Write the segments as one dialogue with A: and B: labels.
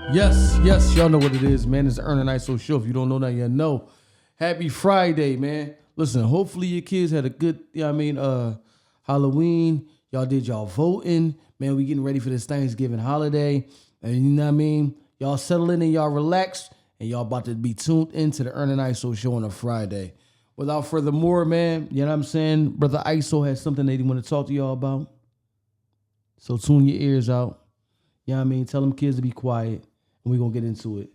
A: Yes, y'all know what it is, man. It's the Ern and Iso show. If you don't know that, you know. Happy Friday, man. Listen, hopefully your kids had a good, Halloween. Y'all did y'all voting. Man, we getting ready for this Thanksgiving holiday. And you know what I mean? Y'all settle in and y'all relax. And y'all about to be tuned into the Ern and Iso show on a Friday. Without further more, man, you know what I'm saying? Brother Iso has something that he want to talk to y'all about. So tune your ears out. You know what I mean? Tell them kids to be quiet. And we're going to get into it.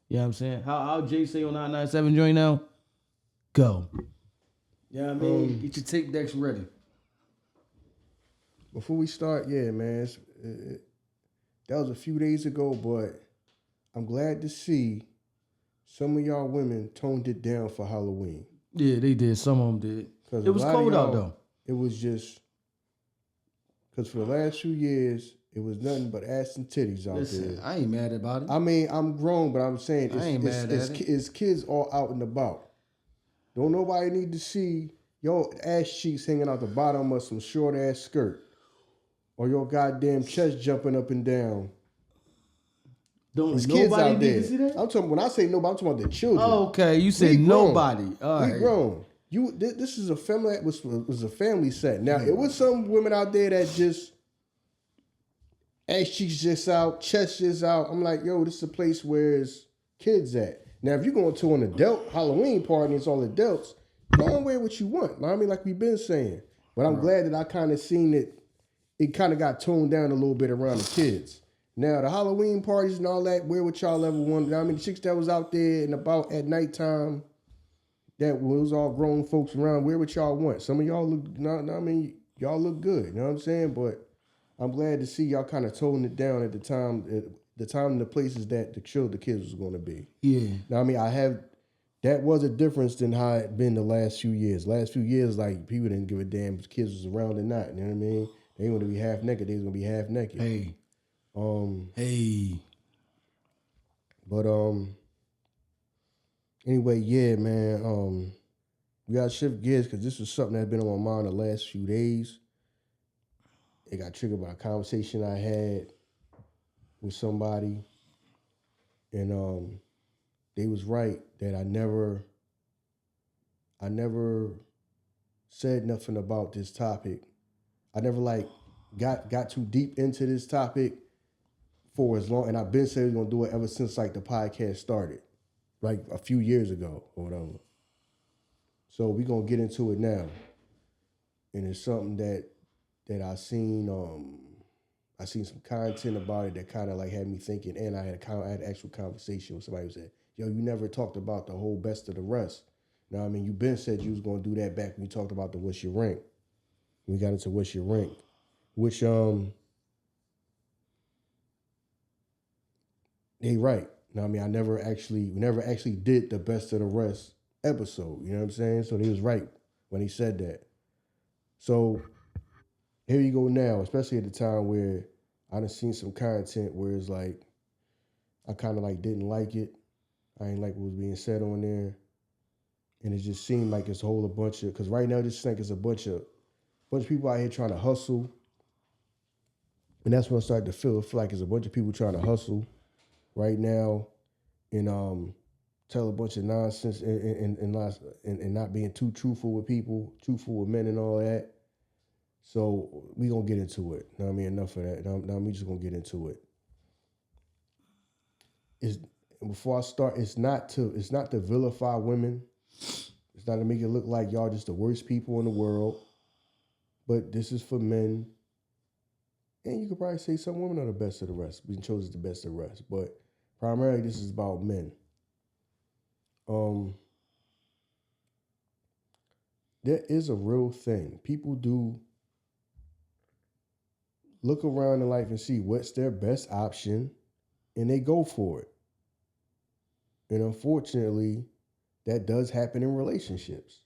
A: You know what I'm saying? How Jay say on 997 joint now? Go. You know what I mean? Get your tape decks ready.
B: Before we start, yeah, man, that was a few days ago, but I'm glad to see some of y'all women toned it down for Halloween.
A: Yeah, they did. Some of them did. It was cold out, though.
B: It was just, because for the last few years, it was nothing but ass and titties out there.
A: I ain't mad about it.
B: I mean, I'm grown, but I'm saying
A: it's
B: kids all out and about. Don't nobody need to see your ass cheeks hanging out the bottom of some short ass skirt. Or your goddamn chest jumping up and down.
A: There's kids out there. To see that?
B: I'm talking, when I say nobody, I'm talking about the children.
A: Oh, okay. You said nobody. All right.
B: We grown. This is a family. It was a family set. Now it was some women out there that just ass cheeks just out, chest just out. I'm like, yo, this is a place where it's kids at. Now if you're going to an adult Halloween party and it's all adults, go and wear what you want. I mean, like we've been saying. But I'm glad that I kind of seen it. It kind of got toned down a little bit around the kids. Now, the Halloween parties and all that, wear what y'all ever wanted. I mean, the chicks that was out there and about at nighttime, that was all grown folks around, wear what y'all want. Some of y'all look, y'all look good, you know what I'm saying? But I'm glad to see y'all kind of toning it down at the time and the places that the kids was going to be.
A: Yeah.
B: Now, I mean, that was a difference than how it been the last few years. Last few years, like, people didn't give a damn if kids was around or not, you know what I mean? They want to be half naked. They was gonna be half naked.
A: Hey.
B: But anyway, yeah, man. We gotta shift gears because this was something that's been on my mind the last few days. It got triggered by a conversation I had with somebody, and they was right that I never said nothing about this topic. I never got too deep into this topic for as long, and I've been saying we're gonna do it ever since like the podcast started, like a few years ago or whatever. So we're gonna get into it now, and it's something that I seen. I seen some content about it that kind of like had me thinking, and I had an actual conversation with somebody who said, "Yo, you never talked about the whole best of the rest." Now, I mean, you been said you was gonna do that back when you talked about the what's your rank. We got into what's your rank, which they right. Now I mean, we never actually did the best of the rest episode. You know what I'm saying? So he was right when he said that. So here you go now, especially at the time where I done seen some content where it's like I kind of like didn't like it. I ain't like what was being said on there, and it just seemed like it's a whole bunch of, because right now this thing is a bunch of people out here trying to hustle. And that's when I started to feel like it's a bunch of people trying to hustle right now and tell a bunch of nonsense and not being too truthful with people, truthful with men and all that. So we gonna get into it. Know what I mean? Enough of that. Now we just gonna get into it. Before I start, it's not to vilify women. It's not to make it look like y'all just the worst people in the world. But this is for men. And you could probably say some women are the best of the rest. Being chosen as the best of the rest. But primarily this is about men. There is a real thing. People do look around in life and see what's their best option, and they go for it. And unfortunately, that does happen in relationships.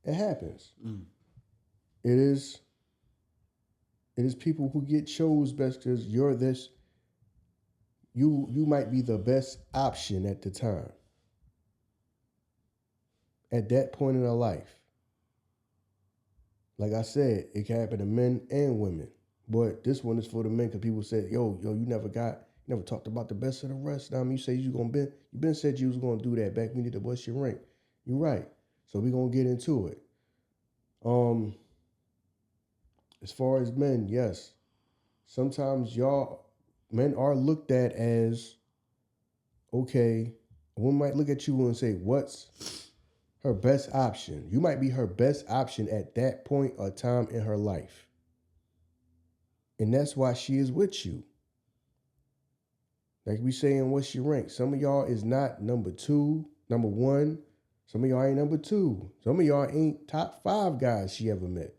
B: It happens. It is people who get chose best because you're this. You might be the best option at the time. At that point in their life. Like I said, it can happen to men and women. But this one is for the men because people said, yo, you never got Never talked about the best of the rest. Now, you say you been said you was gonna do that back when you did the What's Your Rank. You're right. So we're gonna get into it. As far as men, yes. Sometimes men are looked at as, okay, a woman might look at you and say, what's her best option? You might be her best option at that point or time in her life. And that's why she is with you. Like we saying, what's your rank? Some of y'all is not number 2, number 1. Some of y'all ain't number 2. Some of y'all ain't top 5 guys she ever met.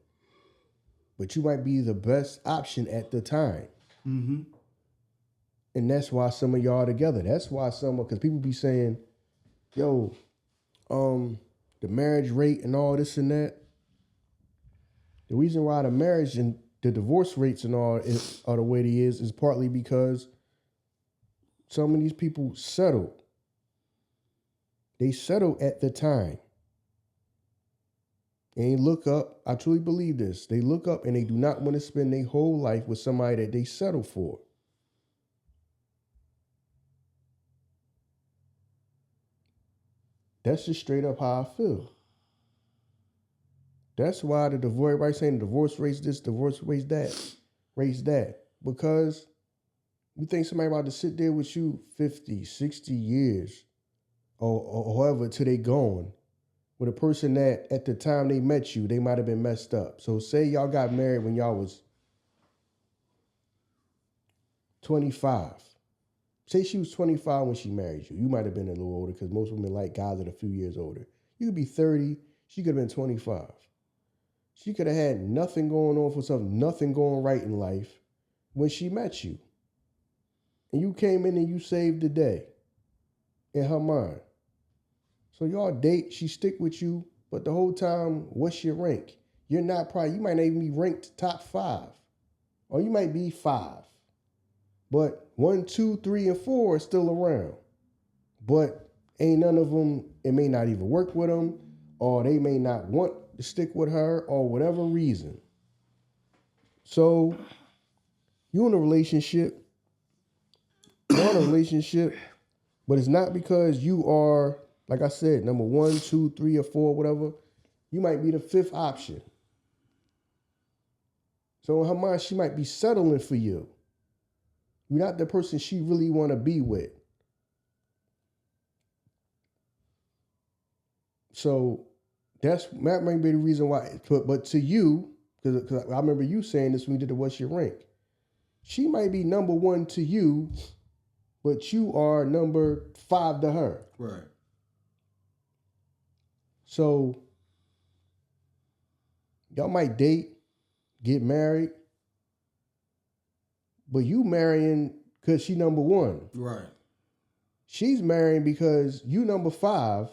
B: But you might be the best option at the time.
A: Mm-hmm.
B: And that's why some of y'all are together. That's why because people be saying, yo, the marriage rate and all this and that. The reason why the marriage and the divorce rates and all are the way they is partly because some of these people settled. They settled at the time. And they look up, I truly believe this, they look up and they do not want to spend their whole life with somebody that they settle for. That's just straight up how I feel. That's why everybody's saying the divorce rates this, divorce rates that. Because you think somebody about to sit there with you 50, 60 years or however till they gone with a person that at the time they met you, they might have been messed up. So say y'all got married when y'all was 25. Say she was 25 when she married you. You might have been a little older because most women like guys that are a few years older. You could be 30. She could have been 25. She could have had nothing going on for herself, nothing going right in life when she met you. And you came in and you saved the day in her mind. So y'all date, she stick with you, but the whole time, what's your rank? You might not even be ranked top 5. Or you might be 5. But 1, 2, 3, and 4 are still around. But ain't none of them, it may not even work with them, or they may not want to stick with her, or whatever reason. So, you're in a relationship, but it's not because you are, like I said, number 1, 2, 3, or 4, whatever. You might be the 5th option. So in her mind, she might be settling for you. You're not the person she really want to be with. So that might be the reason why. But to you, because I remember you saying this when we did the What's Your Rank. She might be number 1 to you, but you are number 5 to her.
A: Right.
B: So y'all might date, get married, but you marrying because she number 1.
A: Right.
B: She's marrying because you number 5,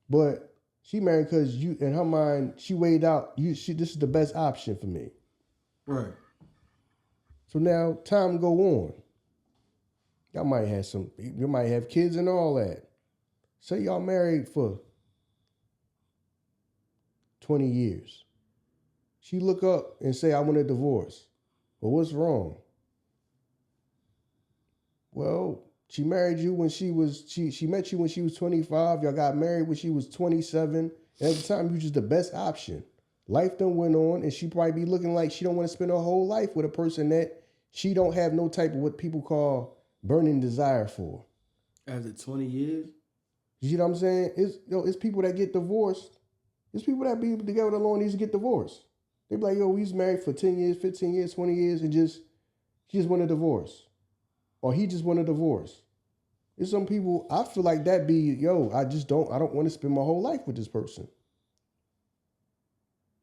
B: but she married because you, in her mind, she weighed out, this is the best option for me.
A: Right.
B: So now time go on. You might have kids and all that. Say y'all married for 20 years. She look up and say, I want a divorce. Well, what's wrong? Well, she married you when she met you when she was 25. Y'all got married when she was 27. And at the time, you was just the best option. Life done went on, and she probably be looking like she don't want to spend her whole life with a person that she don't have no type of what people call burning desire for.
A: After 20 years?
B: You see what I'm saying? It's people that get divorced. It's people that be together long needs to get divorced. They be like, we was married for 10 years, 15 years, 20 years, and she just want a divorce. Or he just want a divorce. There's some people, I feel like that be, I don't want to spend my whole life with this person.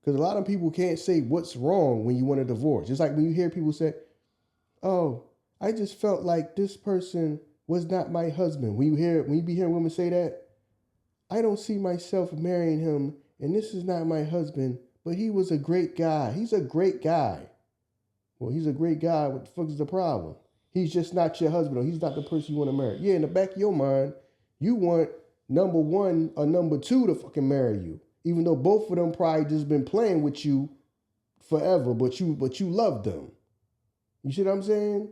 B: Because a lot of people can't say what's wrong when you want a divorce. Just like when you hear people say, oh, I just felt like this person was not my husband. When you be hearing women say that, I don't see myself marrying him, and this is not my husband, but he was a great guy. He's a great guy. Well, he's a great guy. What the fuck is the problem? He's just not your husband, or he's not the person you want to marry. Yeah, in the back of your mind, you want number 1 or number 2 to fucking marry you. Even though both of them probably just been playing with you forever, but you love them. You see what I'm saying?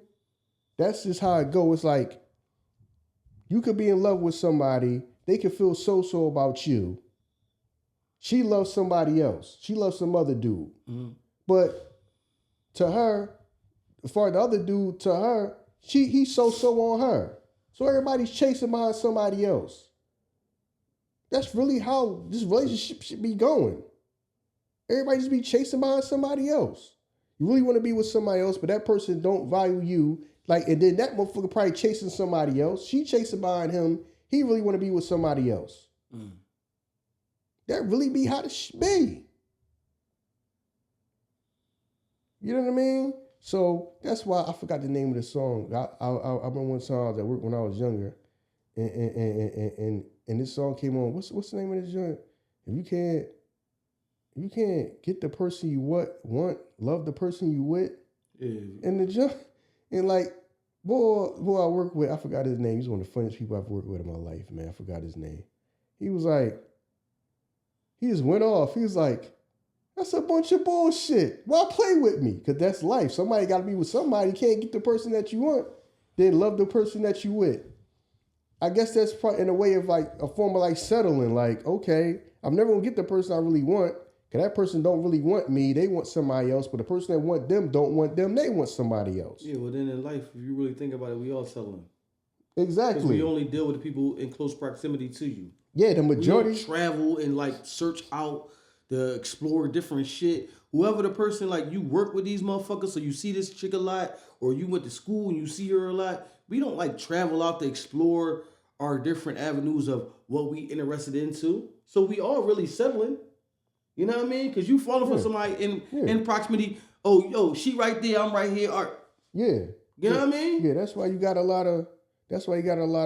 B: that's just how it goes. It's like you could be in love with somebody, they could feel so about you. She loves somebody else. She loves some other dude. Mm-hmm. But to her, for the other dude, to her, he's so on her. So everybody's chasing behind somebody else. That's really how this relationship should be going. Everybody just be chasing behind somebody else. You really want to be with somebody else, but that person don't value you. Like, and then that motherfucker probably chasing somebody else. She chasing behind him. He really want to be with somebody else. Mm. That really be how it should be. You know what I mean? So that's why I forgot the name of the song. I remember one song I was at work when I was younger, and this song came on. What's the name of this joint? If you can't get the person you want, love the person you with, and the joint, and like boy I work with, I forgot his name. He's one of the funniest people I've worked with in my life, man. I forgot his name. He was like, he just went off. He was like, that's a bunch of bullshit. Why play with me? Because that's life. Somebody got to be with somebody. You can't get the person that you want, then love the person that you with. I guess that's probably in a way of like a form of like settling. Like, okay, I'm never going to get the person I really want because that person don't really want me. They want somebody else. But the person that want them don't want them. They want somebody else.
A: Yeah, well, then in life, if you really think about it, we all settling.
B: Exactly.
A: Because we only deal with the people in close proximity to you.
B: Yeah, the majority.
A: We don't travel and like search out to explore different shit. Whoever the person, like you work with these motherfuckers, so you see this chick a lot, or you went to school and you see her a lot. We don't like travel out to explore our different avenues of what we interested into. So we all really settling. You know what I mean? Because you falling for somebody in proximity. Oh, yo, she right there, I'm right here. Art.
B: Yeah.
A: You know what I mean?
B: Yeah, that's why you got a lot of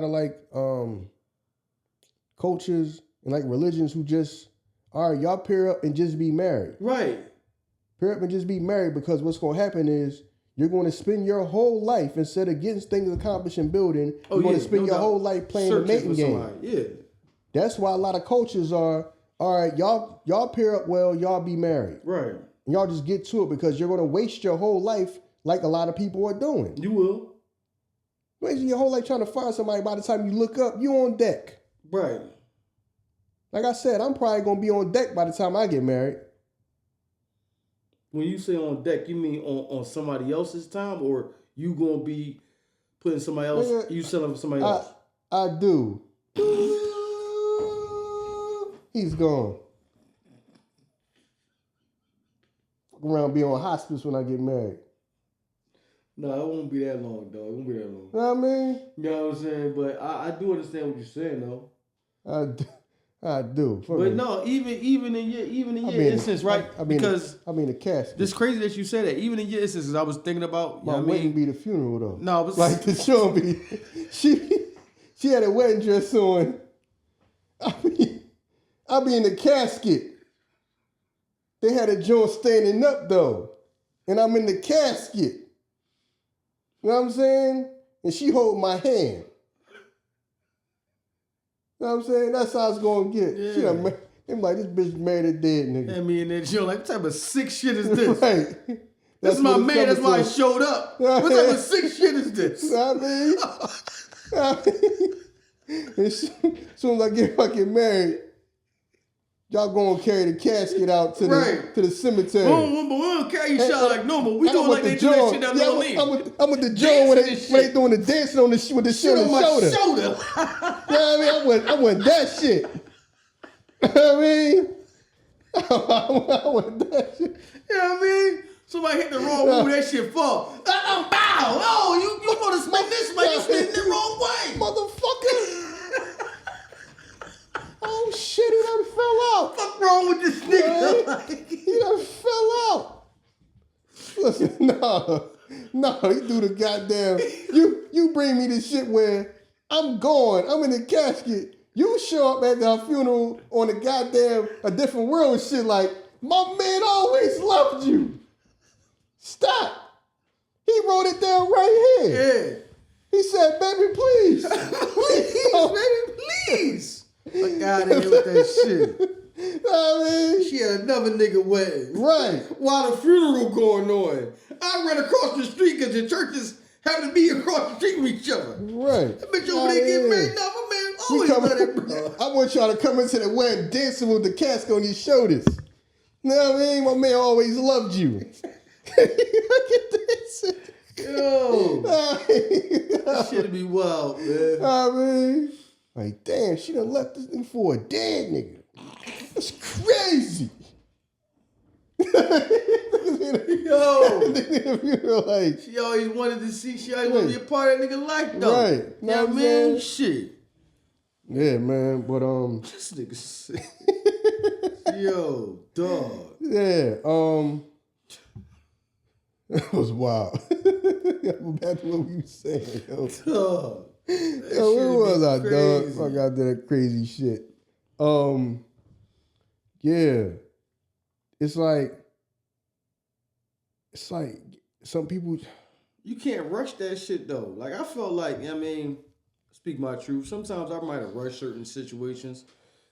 B: like cultures and like religions who just, all right, y'all pair up and just be married.
A: Right.
B: Pair up and just be married, because what's going to happen is you're going to spend your whole life, instead of getting things accomplished and building, you're going to spend your whole life playing the mating game.
A: Yeah.
B: That's why a lot of cultures are, all right, y'all pair up well, y'all be married.
A: Right.
B: And y'all just get to it, because you're going to waste your whole life like a lot of people are doing.
A: You will.
B: Wasting your whole life trying to find somebody. By the time you look up, you on deck.
A: Right.
B: Like I said, I'm probably going to be on deck by the time I get married.
A: When you say on deck, you mean on somebody else's time, or you going to be putting somebody else, you selling for somebody else?
B: I do. He's gone. Fuck around, be on hospice when I get married.
A: No, it won't be that long, though. It won't be that long.
B: You know what I mean?
A: You know what I'm saying? But I do understand what you're saying, though.
B: I do.
A: But no, even in your instance, right?
B: I mean the casket.
A: It's crazy that you said that. Even in your instance, I was thinking about.
B: My wedding be the funeral though.
A: No, it was
B: like the show be. She had a wedding dress on. I be in the casket. They had a joint standing up though, and I'm in the casket. You know what I'm saying? And she hold my hand. You know what I'm saying? That's how it's going to get. Yeah. I'm like, this bitch married a dead nigga.
A: I mean, that show like, what type of sick shit is this?
B: Right.
A: That's my man. That's why I showed up. What type of sick shit is this?
B: You know what I mean? As soon as I get fucking married, y'all gonna carry the casket out to the cemetery.
A: We don't carry each other like normal. We doing like they do that shit down the lane.
B: I'm with the joint when they doing the dancing on the with the shit on the shoulder. You know what I mean? I want that shit. You know what I mean? I want that shit.
A: You know what I mean? Somebody hit the wrong move, that shit fall. Bow! Oh, you want to spin this way? You spin the wrong way,
B: motherfucker! Oh shit, he done fell out.
A: What's wrong with this nigga?
B: He done fell out. Listen, no, you do the goddamn, you bring me this shit where I'm going, I'm in the casket. You show up at the funeral on a goddamn, a different world and shit like, my man always loved you. Stop. He wrote it down right here.
A: Yeah.
B: He said, baby, please.
A: Baby, please. Fuck out of here with that shit.
B: I mean,
A: she had another nigga wedding.
B: Right.
A: While the funeral going on. I ran across the street because the church having to be across the street from each other.
B: Right.
A: That bitch over there getting married now. My man always let it, bro.
B: I want y'all to come into the wedding dancing with the casket on your shoulders. You know what I mean? My man always loved you. Look at this.
A: Yo. That shit'd be wild, man.
B: I mean, like, damn, she done left this nigga for a dead nigga. That's crazy.
A: Yo.
B: Like,
A: She always wanted to see, she always wanted to be a part of that nigga life, though.
B: Right.
A: You know what I mean? Shit.
B: Yeah, man, but
A: This nigga sick. Yo, dog.
B: Yeah, that was wild. Back to what we were saying, yo.
A: Dog.
B: Yo, where was I, dog? Fuck, I did that crazy shit. Yeah. It's like some people.
A: You can't rush that shit though. Like I felt like, I mean, speak my truth. Sometimes I might have rushed certain situations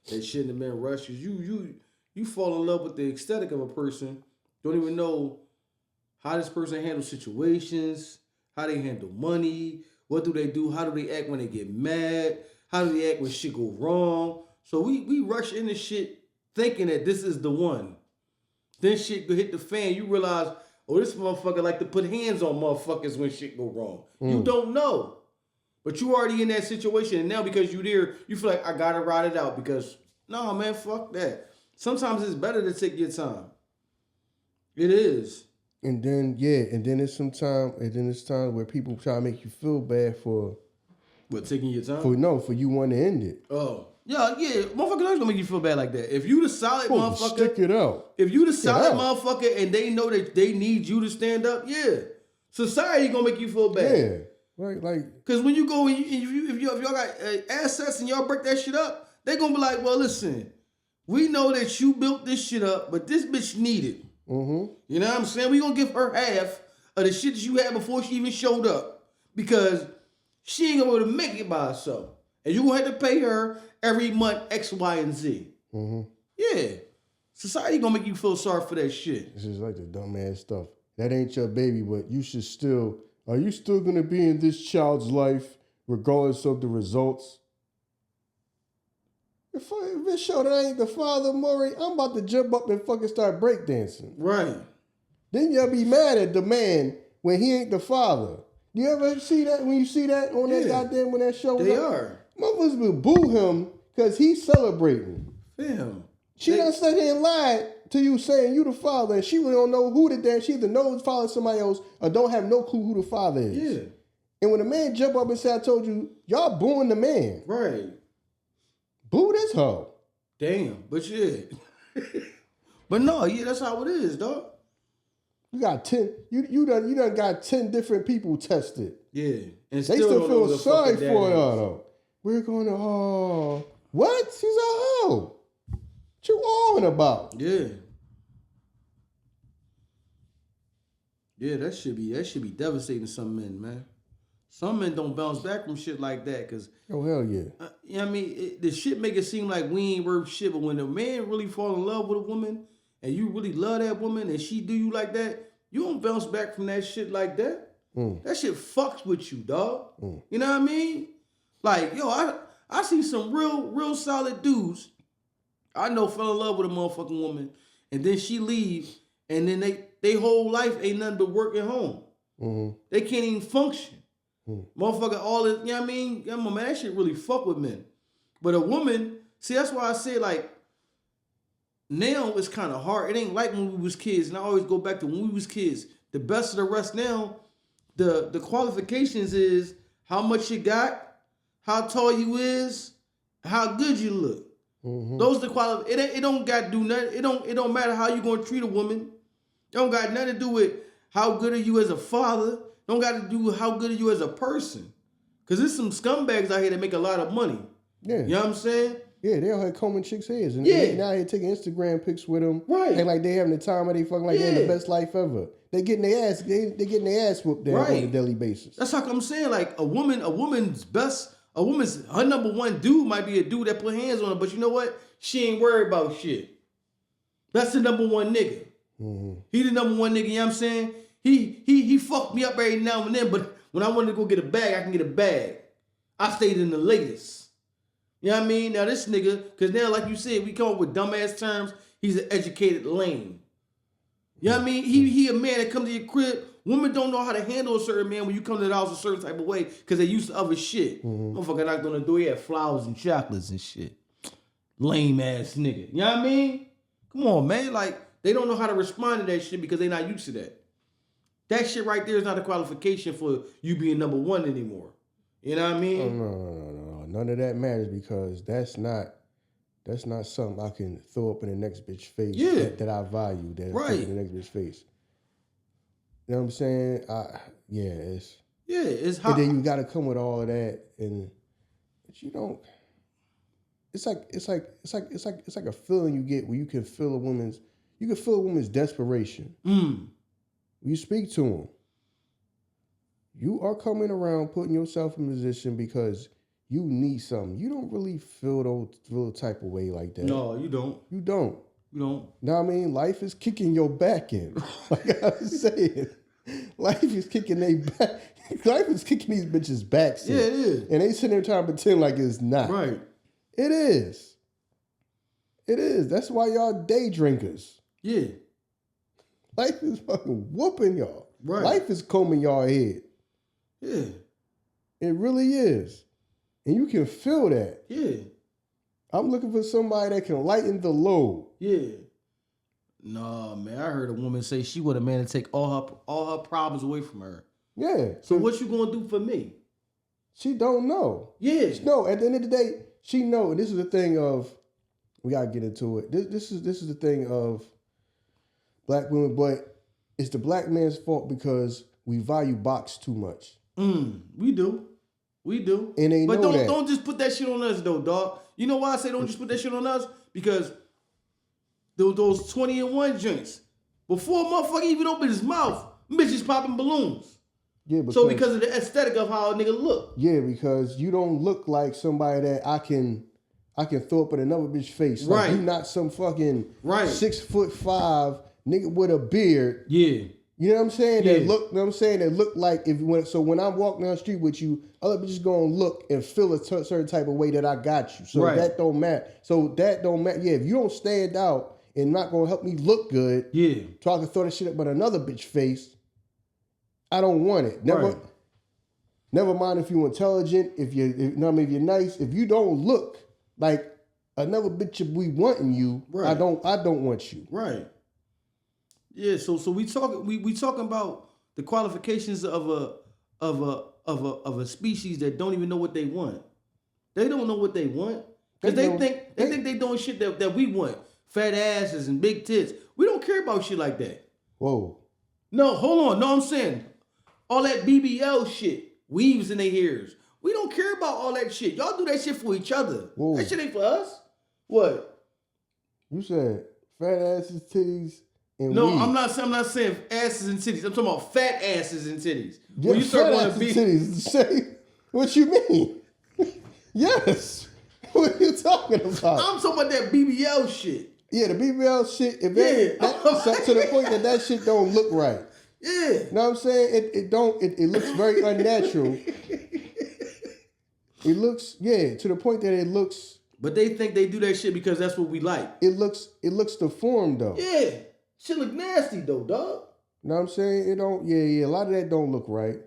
A: that shouldn't have been rushed. Cause you fall in love with the aesthetic of a person. Don't even know how this person handles situations, how they handle money, what do they do, how do they act when they get mad, how do they act when shit go wrong. So we rush into shit thinking that this is the one. Then shit go hit the fan. You realize, oh, this motherfucker like to put hands on motherfuckers when shit go wrong. You don't know. But you already in that situation. And now because you there, you feel like I gotta ride it out because, no, man, fuck that. Sometimes it's better to take your time. It is.
B: And then it's time where people try to make you feel bad for
A: What, taking your time?
B: For you wanting to end it.
A: Oh. Yeah, motherfuckers always gonna make you feel bad like that. If you the solid motherfucker,
B: stick it out.
A: If you the solid motherfucker and they know that they need you to stand up, yeah, society gonna make you feel bad.
B: Yeah, right. Like,
A: because when you go and if y'all got assets and y'all break that shit up, they gonna be like, well, listen, we know that you built this shit up, but this bitch need it.
B: mm-hmm.
A: You know what I'm saying? We gonna give her half of the shit that you had before she even showed up because she ain't gonna be able to make it by herself. And you gonna have to pay her every month X, Y, and Z.
B: Mm-hmm.
A: Yeah. Society gonna make you feel sorry for that shit.
B: This is like the dumbass stuff. That ain't your baby, but you should still... Are you still gonna be in this child's life regardless of the results? If it showed that I ain't the father, Maury, I'm about to jump up and fucking start breakdancing.
A: Right.
B: Then you'll be mad at the man when he ain't the father. You ever see that when you see that on that goddamn when that show was
A: They
B: up?
A: are.
B: Motherfuckers will boo him because he's celebrating.
A: Damn.
B: She done sat here and lied to you saying you the father, and she really don't know who the damn. She either knows the father is somebody else or don't have no clue who the father is.
A: Yeah.
B: And when the man jump up and say, I told you, y'all booing the man.
A: Right.
B: Boo this hoe.
A: Damn. But yeah. But no, yeah, that's how it is, dog.
B: You got 10, you done got 10 different people tested.
A: Yeah. And
B: They still feel sorry for y'all though. We're going to, what? She's a hoe. What you on about?
A: Yeah. Yeah, that should be devastating to some men, man. Some men don't bounce back from shit like that, cause
B: oh hell yeah.
A: You know what I mean? The shit make it seem like we ain't worth shit, but when a man really fall in love with a woman and you really love that woman and she do you like that, you don't bounce back from that shit like that. That shit fucks with you, dog. You know what I mean? Like, yo, I see some real solid dudes I know fell in love with a motherfucking woman, and then she leave, and then they whole life ain't nothing but work at home.
B: Mm-hmm.
A: They can't even function. Motherfucker, all this, you know what I mean? Yeah, man, that shit really fuck with men. But a woman, see, that's why I say, like, now it's kind of hard. It ain't like when we was kids, and I always go back to when we was kids. The best of the rest now, the qualifications is how much you got, how tall you is, how good you look.
B: Mm-hmm.
A: Those are the qualifications. It don't got to do nothing. It don't matter how you gonna treat a woman. It don't got nothing to do with how good are you as a father. It don't got to do with how good are you as a person. Cause there's some scumbags out here that make a lot of money. Yeah. You know what I'm saying?
B: Yeah, they all had combing chicks' heads. And they now here taking Instagram pics with them. Right. And like they having the time of they fucking like they're in the best life ever. They getting their ass, they getting their ass whooped there on a daily basis.
A: That's how I'm saying, like her number one dude might be a dude that put hands on her, but you know what? She ain't worried about shit. That's the number one nigga. Mm-hmm. He the number one nigga, you know what I'm saying? He fucked me up every now and then, When I wanted to go get a bag, I can get a bag. I stayed in the latest. You know what I mean? Now this nigga, because now, like you said, we come up with dumbass terms. He's an educated lame. You know what I mean? He a man that comes to your crib. Women don't know how to handle a certain man when you come to the house a certain type of way because they used to other shit. Motherfucker knocked on the door, he had flowers and chocolates and shit. Lame ass nigga. You know what I mean? Come on, man. Like, they don't know how to respond to that shit because they not used to that. That shit right there is not a qualification for you being number one anymore. You know what I mean?
B: Oh, no. None of that matters because that's not something I can throw up in the next bitch face that I value. That right. In the next bitch face. You know what I'm saying? It's hot. And then you got to come with all of that, but you don't. It's like a feeling you get where you can feel a woman's desperation. When you speak to them, you are coming around putting yourself in a position because you need something. You don't really feel those type of way like that.
A: No, you don't.
B: You don't.
A: You don't.
B: Know what I mean? Life is kicking your back in. Like I was saying. Life is kicking their back. Life is kicking these bitches' backs in.
A: Yeah, it is.
B: And they sitting there trying to pretend like it's not.
A: Right.
B: It is. It is. That's why y'all day drinkers.
A: Yeah.
B: Life is fucking whooping y'all.
A: Right.
B: Life is combing y'all head.
A: Yeah.
B: It really is. And you can feel that.
A: Yeah.
B: I'm looking for somebody that can lighten the load.
A: Yeah. Nah, man. I heard a woman say she want a man to take all her problems away from her.
B: Yeah.
A: So what you gonna do for me?
B: She don't know.
A: Yeah.
B: No, at the end of the day, she know. And this is the thing of, we gotta get into it. This is the thing of black women, but it's the black man's fault because we value box too much.
A: We do.
B: And they
A: but
B: know that.
A: Don't just put that shit on us though, dog. You know why I say don't just put that shit on us? Because those 20-in-1 joints, before a motherfucker even open his mouth, bitches popping balloons. Yeah, because of the aesthetic of how a nigga look.
B: Yeah, because you don't look like somebody that I can throw up in another bitch face. Like, right. You not some fucking 6'5" nigga with a beard.
A: Yeah.
B: You know what I'm saying? Yeah. That look like so when I'm walking down the street with you, other bitches gonna look and feel a certain type of way that I got you. So that don't matter. Yeah, if you don't stand out and not gonna help me look good, so I can throw that shit up on another bitch face, I don't want it. Never mind if you're intelligent, if you're nice. If you don't look like another bitch we wanting you, I don't want you.
A: Right. Yeah, so we talking about the qualifications of a species that don't even know what they want. They don't know what they want because they think they doing shit that we want. Fat asses and big tits. We don't care about shit like that.
B: Whoa.
A: No, hold on. No, I'm saying all that BBL shit, weaves in their hairs. We don't care about all that shit. Y'all do that shit for each other. Whoa. That shit ain't for us. What?
B: You said fat asses, titties.
A: No, I'm not saying asses and titties. I'm talking about fat asses and titties.
B: Yeah,
A: when you start going to be
B: titties, what you mean? Yes. What are you talking about?
A: I'm talking about that BBL shit.
B: Yeah, the BBL shit. To the point that shit don't look right.
A: Yeah.
B: You know what I'm saying? It looks very unnatural. It looks, to the point that it looks.
A: But they think they do that shit because that's what we like.
B: It looks deformed though.
A: Yeah. Shit look nasty though, dog.
B: You know what I'm saying? It don't. Yeah. A lot of that don't look right.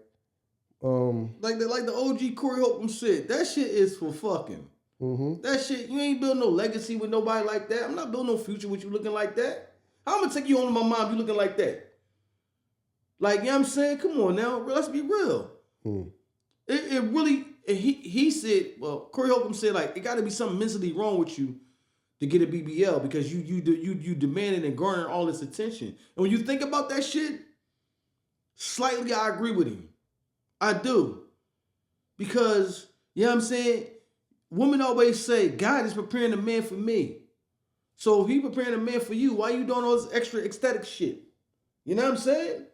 A: Like the OG Corey Holcomb said, that shit is for fucking. Mm-hmm. That shit, you ain't building no legacy with nobody like that. I'm not building no future with you looking like that. How I'm gonna take you home to my mom if you looking like that? Like, you know what I'm saying? Come on now, let's be real. It really, he said, well, Corey Holcomb said, like, it gotta be something mentally wrong with you to get a BBL because you demanding and garnering all this attention. And when you think about that shit, slightly I agree with him. I do. Because, you know what I'm saying? Women always say, God is preparing a man for me. So if he preparing a man for you, why you doing all this extra aesthetic shit? You know what I'm saying?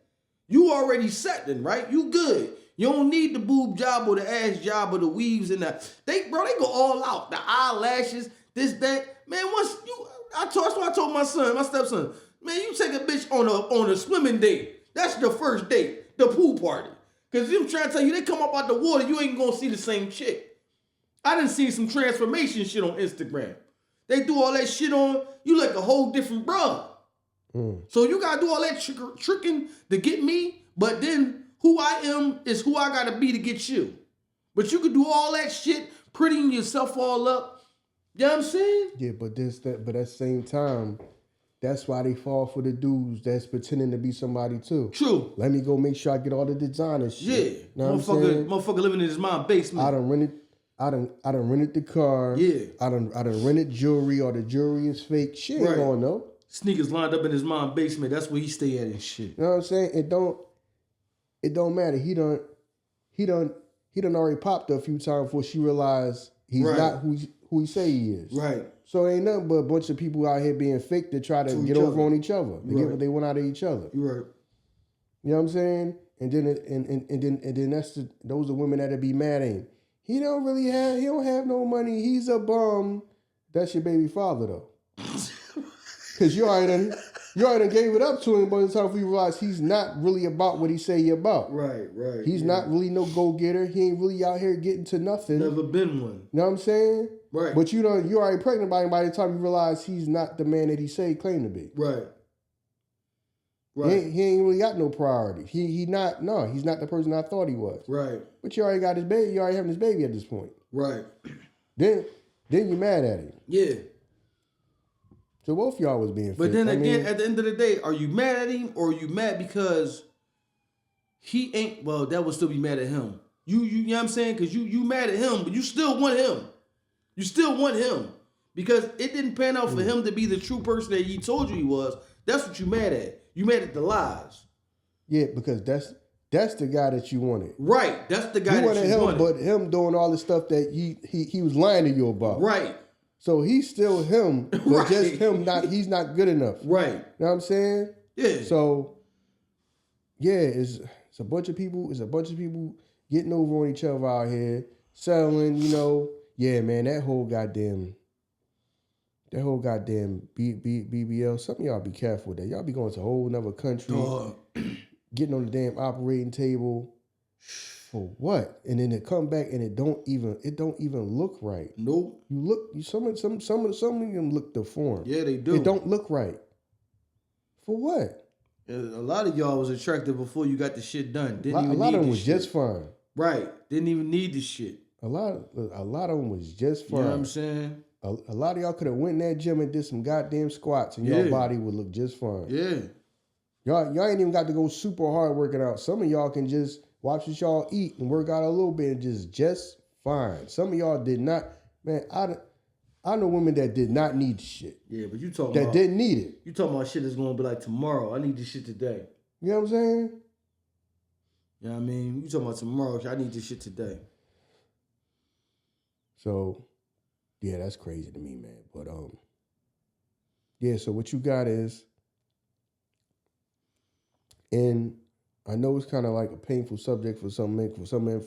A: You already set then, right? You good. You don't need the boob job or the ass job or the weaves and that. They go all out. The eyelashes, this, that. Man, that's what I told my stepson, man, you take a bitch on a swimming date. That's the first date, the pool party. Because I'm trying to tell you, they come up out the water, you ain't gonna see the same chick. I done seen some transformation shit on Instagram. They do all that shit on, you like a whole different bruh. So you gotta do all that tricking to get me, but then who I am is who I gotta be to get you. But you could do all that shit, prettying yourself all up. You know what I'm saying?
B: Yeah, but at the same time, that's why they fall for the dudes that's pretending to be somebody too.
A: True.
B: Let me go make sure I get all the designer shit.
A: Yeah.
B: Know what I'm saying?
A: Motherfucker living in his mom's basement.
B: I done rented the car.
A: Yeah.
B: I done rented jewelry, or the jewelry is fake. She ain't gonna know.
A: Sneakers lined up in his mom's basement. That's where he stay at and shit.
B: You know what I'm saying? It don't matter. He done already popped her a few times before she realized he's not who he say he is.
A: Right.
B: So it ain't nothing but a bunch of people out here being fake to try to get over on each other. To get what they want out of each other.
A: You're right.
B: You know what I'm saying? And then those are women that'll be mad at him. He don't have no money. He's a bum. That's your baby father though. Cause you already done gave it up to him by the time we realize he's not really about what he say he about.
A: Right.
B: He's not really no go-getter. He ain't really out here getting to nothing.
A: Never been one.
B: You know what I'm saying?
A: Right.
B: But you already pregnant by him by the time you realize he's not the man that he say he claimed to be.
A: Right.
B: He ain't really got no priority. He's not the person I thought he was.
A: Right.
B: But you already got his baby. You already having his baby at this point.
A: Right.
B: Then you mad at him.
A: Yeah.
B: So both of y'all was being
A: But
B: fake.
A: then again, at the end of the day, are you mad at him or are you mad because he ain't, well, that would still be mad at him. You know what I'm saying? Because you mad at him, but you still want him. You still want him. Because it didn't pan out for him to be the true person that he told you he was. That's what you mad at. You mad at the lies.
B: Yeah, because that's the guy that you wanted.
A: Right. That's the guy that you wanted.
B: But him doing all the stuff that he was lying to you about.
A: Right.
B: So he's still him, but just him he's not good enough.
A: Right.
B: You know what I'm saying?
A: Yeah.
B: So yeah, it's a bunch of people getting over on each other out here, selling, yeah, man, that whole goddamn BBL, some of y'all be careful with that. Y'all be going to a whole nother country, getting on the damn operating table. For what? And then it come back and it don't even look right.
A: Nope.
B: Some of them look deformed.
A: Yeah, they do.
B: It don't look right. For what?
A: A lot of y'all was attractive before you got the shit done.
B: A lot of them was just fine.
A: Right. Didn't even need the shit.
B: A lot of them was just fine.
A: You know what I'm saying?
B: A lot of y'all could have went in that gym and did some goddamn squats and your body would look just fine.
A: Yeah.
B: Y'all ain't even got to go super hard working out. Some of y'all can just watch what y'all eat and work out a little bit and just fine. Some of y'all did not. Man, I know women that did not need the shit.
A: Yeah, but you talking
B: that
A: about...
B: didn't need it.
A: You talking about shit that's going to be like tomorrow. I need this shit today.
B: You know what I'm saying?
A: You know what I mean? You talking about tomorrow. I need this shit today.
B: So, yeah, that's crazy to me, man. But, yeah, so what you got is... And I know it's kind of like a painful subject for some men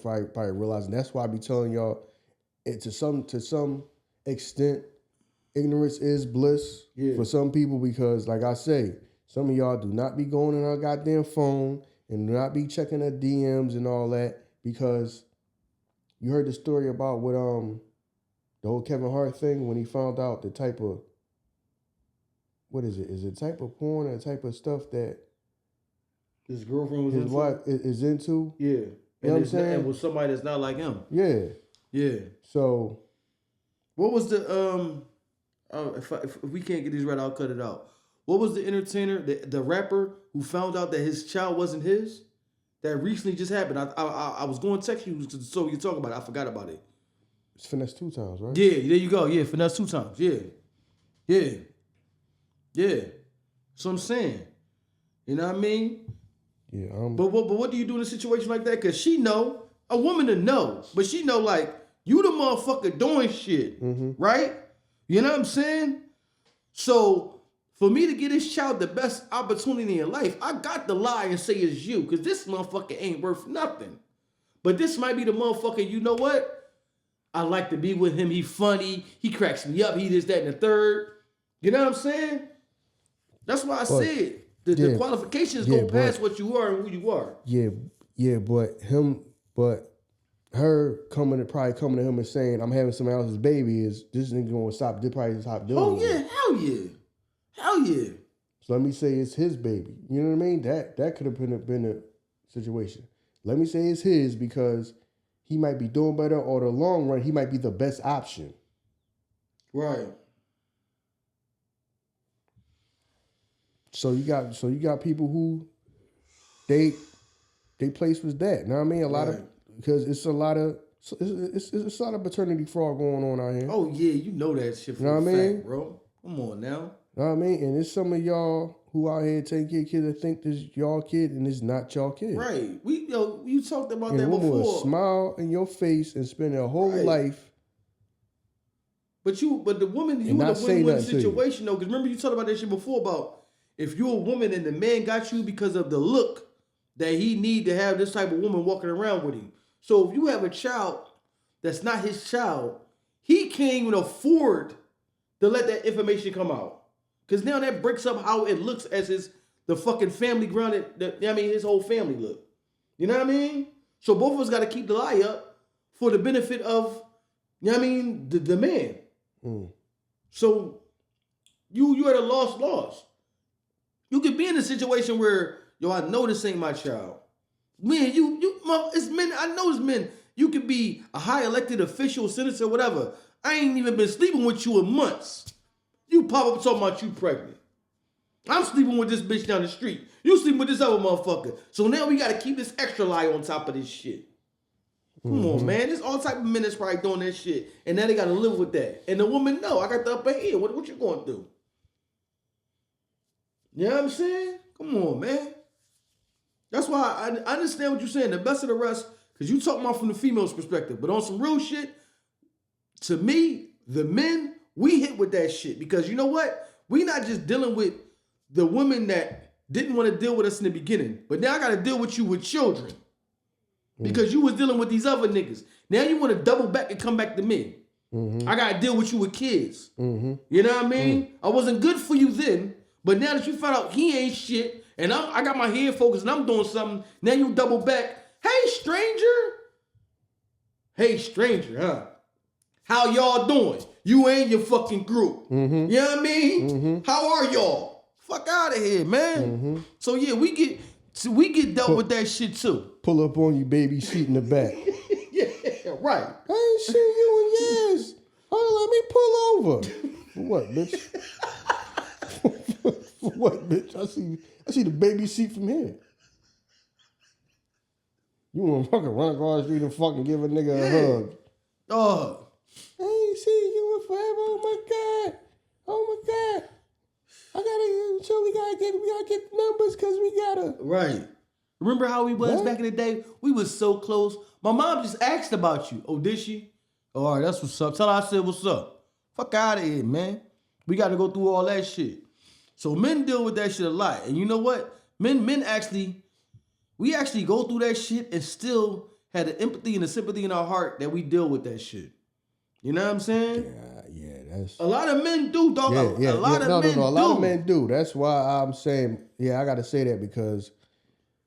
B: probably realizing. That's why I be telling y'all, to some extent, ignorance is bliss for some people because, like I say, some of y'all do not be going on our goddamn phone and do not be checking their DMs and all that because you heard the story about what the whole Kevin Hart thing when he found out the type of, what is it? Is it type of porn or type of stuff that
A: his girlfriend was
B: his
A: into?
B: wife is into?
A: Yeah.
B: You know what I'm saying?
A: And with somebody that's not like him.
B: Yeah.
A: Yeah.
B: So,
A: what was the if we can't get these right, I'll cut it out. What was the entertainer, the rapper who found out that his child wasn't his? That recently just happened. I was going to text you so we could talk about it. I forgot about it.
B: It's Finesse 2 times, right?
A: Yeah, there you go. Yeah, Finesse 2 times. Yeah. Yeah. Yeah. So I'm saying. You know what I mean?
B: Yeah.
A: But what do you do in a situation like that? Because she know, a woman to know, but she know like, you the motherfucker doing shit, right? You know what I'm saying? So for me to get this child the best opportunity in life, I got to lie and say it's you, because this motherfucker ain't worth nothing. But this might be the motherfucker, you know what? I like to be with him. He funny. He cracks me up. He this, that, and the third. You know what I'm saying? That's why I said the qualifications go past what you are and who you are.
B: Yeah, Yeah, but her probably coming to him and saying, I'm having somebody else's baby, is this nigga gonna stop, they probably stop doing
A: Oh
B: it.
A: yeah, hell yeah. Hell yeah.
B: So let me say it's his baby. You know what I mean? That could have been a situation. Let me say it's his because he might be doing better, or the long run, he might be the best option.
A: Right.
B: So you got people who they place was that. You know what I mean? A lot of, because it's a lot of paternity fraud going on out here.
A: Oh yeah, you know that shit for
B: You know
A: a
B: what I
A: fact,
B: mean?
A: bro. Come on now.
B: You know what I mean? And there's some of y'all who out here taking care of kids that think this y'all kid and it's not y'all kid.
A: Right. You talked about
B: And
A: that
B: a woman
A: before.
B: will smile in your face and spend their whole life.
A: But the woman, you in a win-win situation though, because remember you talked about that shit before about if you're a woman and the man got you because of the look that he need to have this type of woman walking around with him. So if you have a child that's not his child, he can't even afford to let that information come out. Because now that breaks up how it looks as the fucking family grounded, his whole family look. You know what I mean? So both of us got to keep the lie up for the benefit of, the man. Mm. So you at a loss. You could be in a situation where, I know this ain't my child. Man, it's men, I know it's men. You could be a high elected official, senator, whatever. I ain't even been sleeping with you in months. You pop up talking about you pregnant. I'm sleeping with this bitch down the street. You sleeping with this other motherfucker. So now we got to keep this extra lie on top of this shit. Come on, man. There's all type of men that's probably doing that shit. And now they got to live with that. And the woman, no, I got the upper hand. What you going to do? You know what I'm saying? Come on, man. That's why I understand what you're saying. The best of the rest, because you talking about from the female's perspective. But on some real shit, to me, the men, we hit with that shit. Because you know what? We not just dealing with the women that didn't want to deal with us in the beginning. But now I got to deal with you with children. Because you was dealing with these other niggas. Now you want to double back and come back to me. Mm-hmm. I got to deal with you with kids. Mm-hmm. You know what I mean? I wasn't good for you then. But now that you found out he ain't shit, and I got my head focused and I'm doing something, now you double back. Hey, stranger, huh? How y'all doing? You and your fucking group. Mm-hmm. You know what I mean? Mm-hmm. How are y'all? Fuck out of here, man. Mm-hmm. So yeah, we get dealt with that shit too.
B: Pull up on you, baby seat in the back.
A: Yeah, right.
B: I ain't seen you in years. Oh, let me pull over. For what, bitch? For what, bitch? I see the baby seat from here. You want to fucking run across the street and fucking give a nigga a hug.
A: Oh.
B: I ain't seen you in forever. Oh my God. We gotta get the numbers because we gotta.
A: Right. Remember how we was back in the day? We was so close. My mom just asked about you. Oh, did she? Oh, all right, that's what's up. Tell her I said what's up. Fuck out of here, man. We got to go through all that shit. So men deal with that shit a lot. And you know what? Men actually go through that shit and still had the empathy and the sympathy in our heart that we deal with that shit. You know what I'm saying?
B: Yeah, that's...
A: A lot of men do, dog. A lot of men do.
B: That's why I'm saying, I got to say that because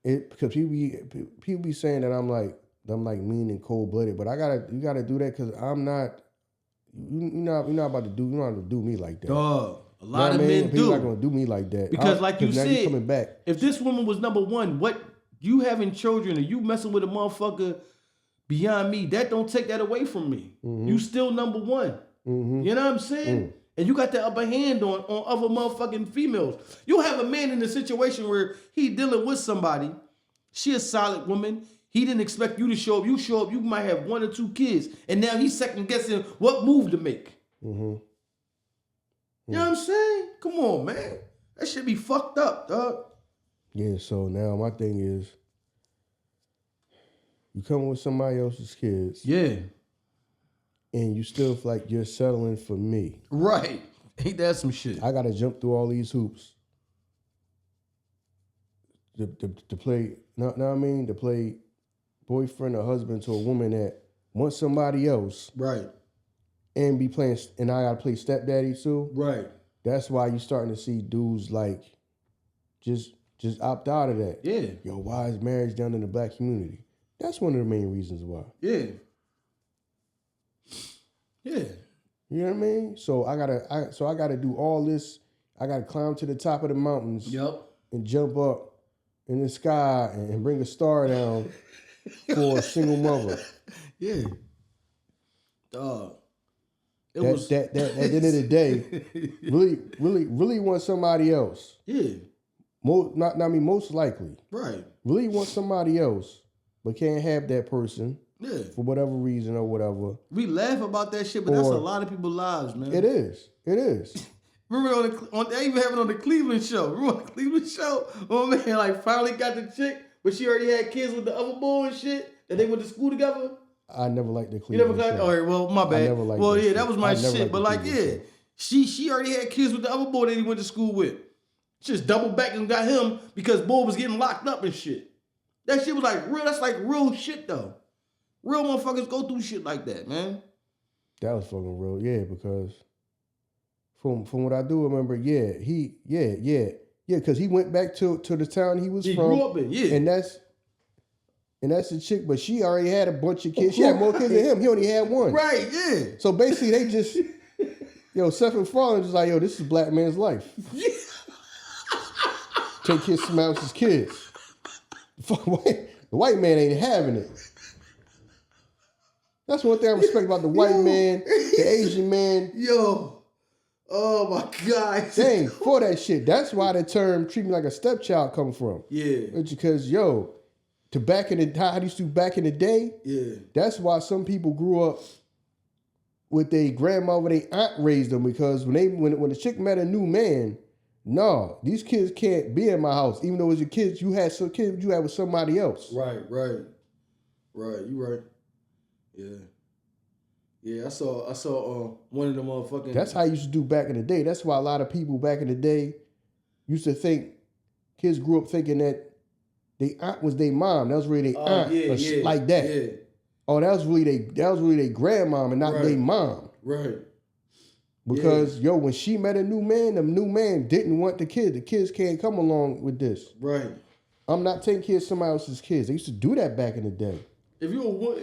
B: people be saying that I'm like mean and cold blooded, but you gotta do that because I'm not. You're not about to do me like that.
A: Dog. A lot of men do.
B: People not gonna do me like that
A: because, like you said,
B: coming back.
A: If this woman was number one, what you having children or you messing with a motherfucker beyond me, that don't take that away from me. Mm-hmm. You still number one. Mm-hmm. You know what I'm saying? Mm. And you got the upper hand on other motherfucking females. You have a man in a situation where he dealing with somebody. She a solid woman. He didn't expect you to show up. You show up, you might have 1 or 2 kids. And now he's second guessing what move to make. Mm-hmm. You know what I'm saying? Come on, man. That should be fucked up, dog.
B: Yeah, so now my thing is, you come with somebody else's kids.
A: Yeah.
B: And you still feel like you're settling for me.
A: Right. Ain't that some shit?
B: I got to jump through all these hoops to play, know what I mean? To play boyfriend or husband to a woman that wants somebody else.
A: Right.
B: And be playing, and I got to play stepdaddy too.
A: Right.
B: That's why you starting to see dudes like just just opt out of that.
A: Yeah.
B: Yo, why is marriage done in the black community? That's one of the main reasons why.
A: Yeah. Yeah.
B: You know what I mean? So I gotta do all this. I gotta climb to the top of the mountains.
A: Yep.
B: And jump up in the sky and bring a star down for a single mother.
A: Yeah. At
B: the end of the day, really want somebody else.
A: Yeah.
B: Most likely.
A: Right.
B: Really want somebody else, but can't have that person.
A: Yeah.
B: For whatever reason or whatever.
A: We laugh about that shit, but that's a lot of people's lives, man.
B: It is.
A: Remember they even have it on the Cleveland show. Remember on the Cleveland show? Oh man, like finally got the chick, but she already had kids with the other boy and shit, that they went to school together.
B: I never liked the
A: You never
B: Cleveland show.
A: All right, well, my bad.
B: I never liked
A: well,
B: that
A: yeah,
B: shit.
A: that was my
B: I never
A: shit.
B: liked
A: But
B: the
A: like,
B: Cleveland
A: she already had kids with the other boy that he went to school with. Just double back and got him because boy was getting locked up and shit. That shit was like real. That's like real shit though. Real motherfuckers go through shit like that, man.
B: That was fucking real, yeah, because from what I do remember, because he went back to the town he was from. He
A: grew up in, yeah.
B: And that's the chick, but she already had a bunch of kids. She had more kids than him. He only had one.
A: Right, yeah.
B: So basically they just, Seth MacFarlane was like, this is black man's life. Take his somebody else's kids. The white man ain't having it. That's one thing I respect about the white man, the Asian man.
A: Yo. Oh my God.
B: They ain't for that shit. That's why the term treat me like a stepchild come from.
A: Yeah.
B: It's because, to back in the how used to back in the day,
A: yeah.
B: That's why some people grew up with their grandmother, their aunt raised them, because when the chick met a new man, no, these kids can't be in my house. Even though as your kids, you had some kids you had with somebody else.
A: Right. You right. Yeah. Yeah, I saw one of them motherfucking.
B: That's how I used to do back in the day. That's why a lot of people back in the day used to think, kids grew up thinking that their aunt was their mom. That was really their aunt or shit like that.
A: Yeah.
B: Oh, that was really their grandmom and not their mom.
A: Right.
B: Because when she met a new man, the new man didn't want the kids. The kids can't come along with this.
A: Right.
B: I'm not taking kids of somebody else's kids. They used to do that back in the day.
A: If you were,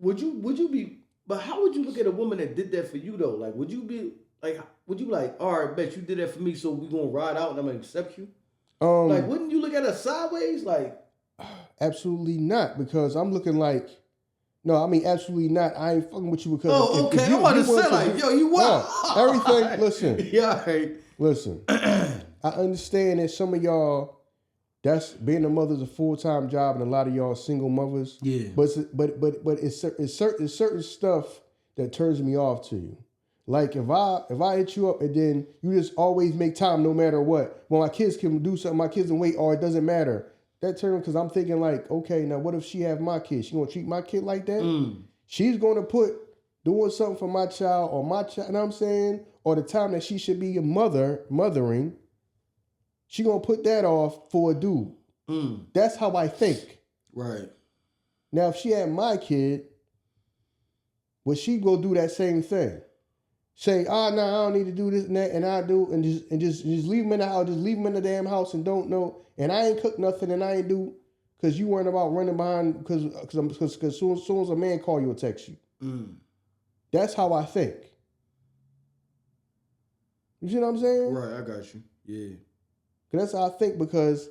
A: would you be? But how would you look at a woman that did that for you though? Like, would you be like, all right, bet you did that for me, so we gonna ride out and I'm gonna accept you? Like, wouldn't you look at her sideways? Like,
B: absolutely not, because I'm looking like, no, I mean absolutely not. I ain't fucking with you because.
A: Oh, okay. I want to say like, yo, you what?
B: No, everything. Listen.
A: Yeah. Right.
B: Listen. I understand that some of y'all. That's being a mother's a full-time job, and a lot of y'all single mothers. Yeah. But it's certain stuff that turns me off to you. Like if I hit you up and then you just always make time no matter what. Well, my kids can do something, my kids can wait, or it doesn't matter. That turns because I'm thinking like, okay, now what if she have my kid? She gonna treat my kid like that? She's gonna put doing something for my child or my child. You know what I'm saying? Or the time that she should be a mothering. She gonna put that off for a dude. That's how I think. Right. Now, if she had my kid, would she go do that same thing? Say, no, I don't need to do this and that, and I do, and just leave him in the house, just leave him in the damn house and don't know, and I ain't cook nothing and I ain't do, because you weren't about running behind, because soon as a man call you or text you. That's how I think. You see what I'm saying?
A: Right, I got you. Yeah.
B: That's how I think because,